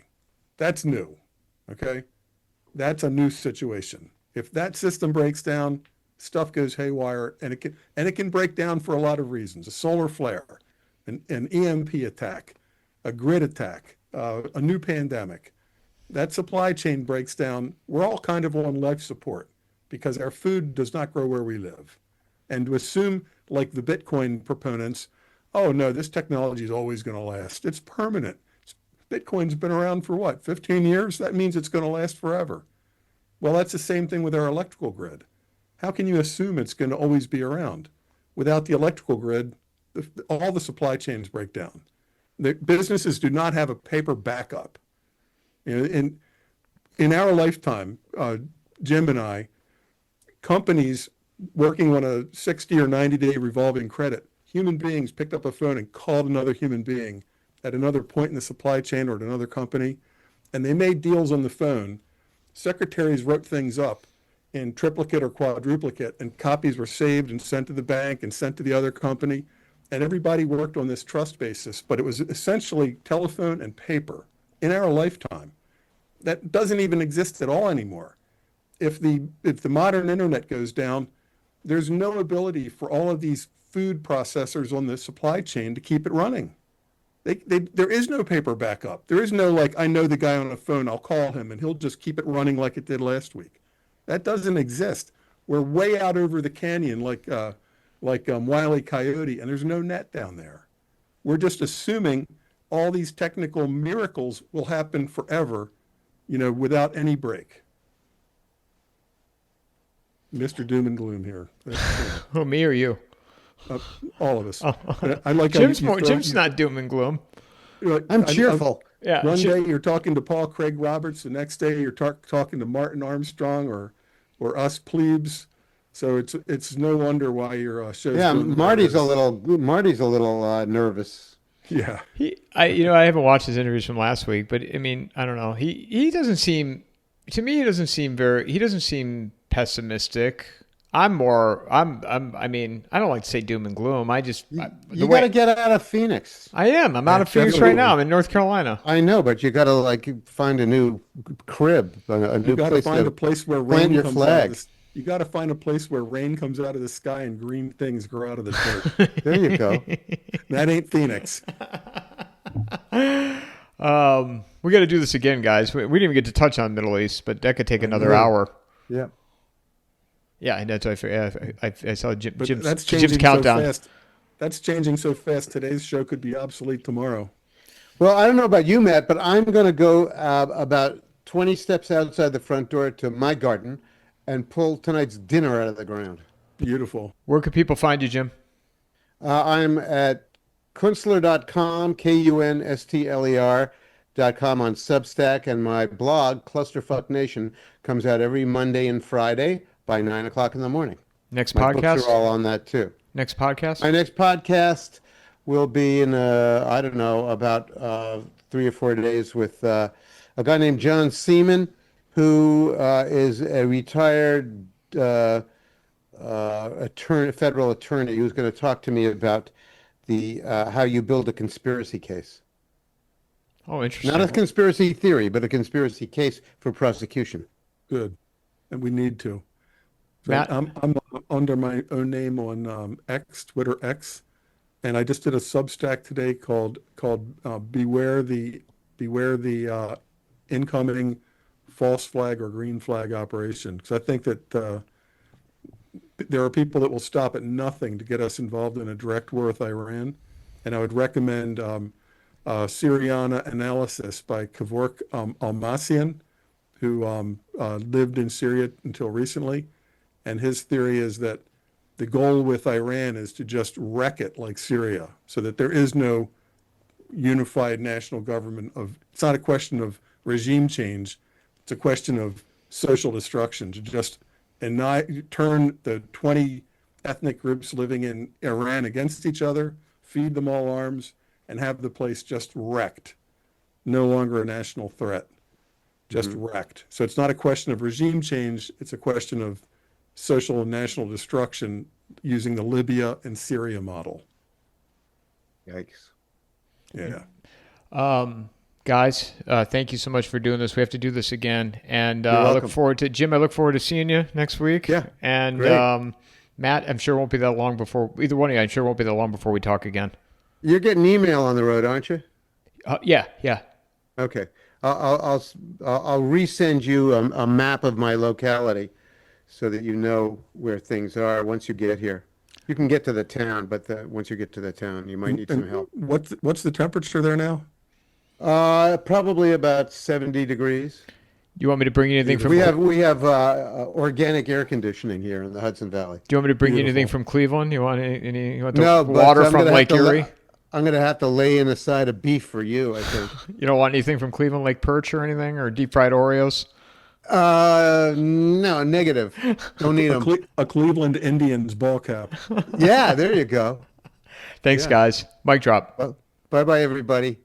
That's new, okay? That's a new situation. If that system breaks down, stuff goes haywire, and it can break down for a lot of reasons. A solar flare, an EMP attack, a grid attack, a new pandemic. That supply chain breaks down. We're all kind of on life support because our food does not grow where we live. And to assume, like the Bitcoin proponents, oh no, this technology is always going to last. It's permanent. Bitcoin's been around for what, 15 years? That means it's going to last forever. Well, that's the same thing with our electrical grid. How can you assume it's going to always be around? Without the electrical grid, all the supply chains break down. The businesses do not have a paper backup. In our lifetime, Jim and I, companies working on a 60 or 90-day revolving credit, human beings picked up a phone and called another human being at another point in the supply chain or at another company, and they made deals on the phone. Secretaries wrote things up in triplicate or quadruplicate, and copies were saved and sent to the bank and sent to the other company. And everybody worked on this trust basis, but it was essentially telephone and paper in our lifetime. That doesn't even exist at all anymore. If the modern internet goes down, there's no ability for all of these food processors on the supply chain to keep it running. There is no paper backup. There is no, like, I know the guy on the phone, I'll call him and he'll just keep it running like it did last week. That doesn't exist. We're way out over the canyon like Wile E. Coyote, and there's no net down there. We're just assuming all these technical miracles will happen forever, without any break. Mr. Doom and Gloom here. Oh, me or you? All of us. Oh. I like Jim's not doom and gloom. I'm cheerful. Yeah. One day you're talking to Paul Craig Roberts. The next day you're talking to Martin Armstrong or us plebes. So it's no wonder why your show's Marty's a little nervous. Yeah. I haven't watched his interviews from last week, but I mean, I don't know. He doesn't seem, to me, he doesn't seem pessimistic. I mean, I don't like to say doom and gloom. You got to get out of Phoenix. I am. I'm out of Phoenix right now. I'm in North Carolina. I know, but you got to find a new crib, You got to find a place where rain rain your comes flag. out. You got to find a place where rain comes out of the sky and green things grow out of the dirt. There you go. That ain't Phoenix. We got to do this again, guys. We didn't even get to touch on Middle East, but that could take another hour. Yeah. Yeah, that's what I saw Jim's That's changing countdown. so fast. That's changing so fast. Today's show could be obsolete tomorrow. Well, I don't know about you, Matt, but I'm going to go about 20 steps outside the front door to my garden and pull tonight's dinner out of the ground. Beautiful. Where can people find you, Jim? I'm at Kunstler.com, Kunstler.com on Substack, and my blog, Clusterfuck Nation, comes out every Monday and Friday by 9 o'clock in the morning. Next My podcast? books are all on that too. Next podcast? My next podcast will be in, I don't know, about 3 or 4 days with a guy named John Seaman, who is a retired federal attorney who's going to talk to me about the how you build a conspiracy case. Oh, interesting. Not a conspiracy theory, but a conspiracy case for prosecution. Good. And we need to. So Matt? I'm under my own name on Twitter X, and I just did a Substack today called Beware the Incoming False Flag or Green Flag Operation. Because I think that there are people that will stop at nothing to get us involved in a direct war with Iran, and I would recommend Syriana Analysis by Kevork Almassian, who lived in Syria until recently. And his theory is that the goal with Iran is to just wreck it like Syria, so that there is no unified national government. It's not a question of regime change. It's a question of social destruction, to just turn the 20 ethnic groups living in Iran against each other, feed them all arms, and have the place just wrecked. No longer a national threat, just wrecked. So it's not a question of regime change. It's a question of social and national destruction using the Libya and Syria model. Yikes. Yeah. Guys, thank you so much for doing this. We have to do this again. And You're I look welcome. forward to, Jim, I look forward to seeing you next week. Yeah, And great. Matt, I'm sure it won't be that long before, either one of you, I'm sure it won't be that long before we talk again. You're getting email on the road, aren't you? Yeah. Okay. I'll resend you a map of my locality so that you know where things are once you get here. You can get to the town, but once you get to the town, you might need some help. What's the temperature there now? Probably about 70 degrees. You want me to bring you anything from, We have organic air conditioning here in the Hudson Valley. do you want me to bring you Beautiful. anything from Cleveland? You want you want the No, but water I'm from gonna have Lake to Erie? I'm going to have to lay in a side of beef for you, I think. You don't want anything from Cleveland Lake Perch or anything, or deep fried Oreos? No, negative. Don't need them. A Cleveland Indians ball cap. Yeah, there you go. Thanks, Yeah. guys. Mic drop. Bye-bye, everybody.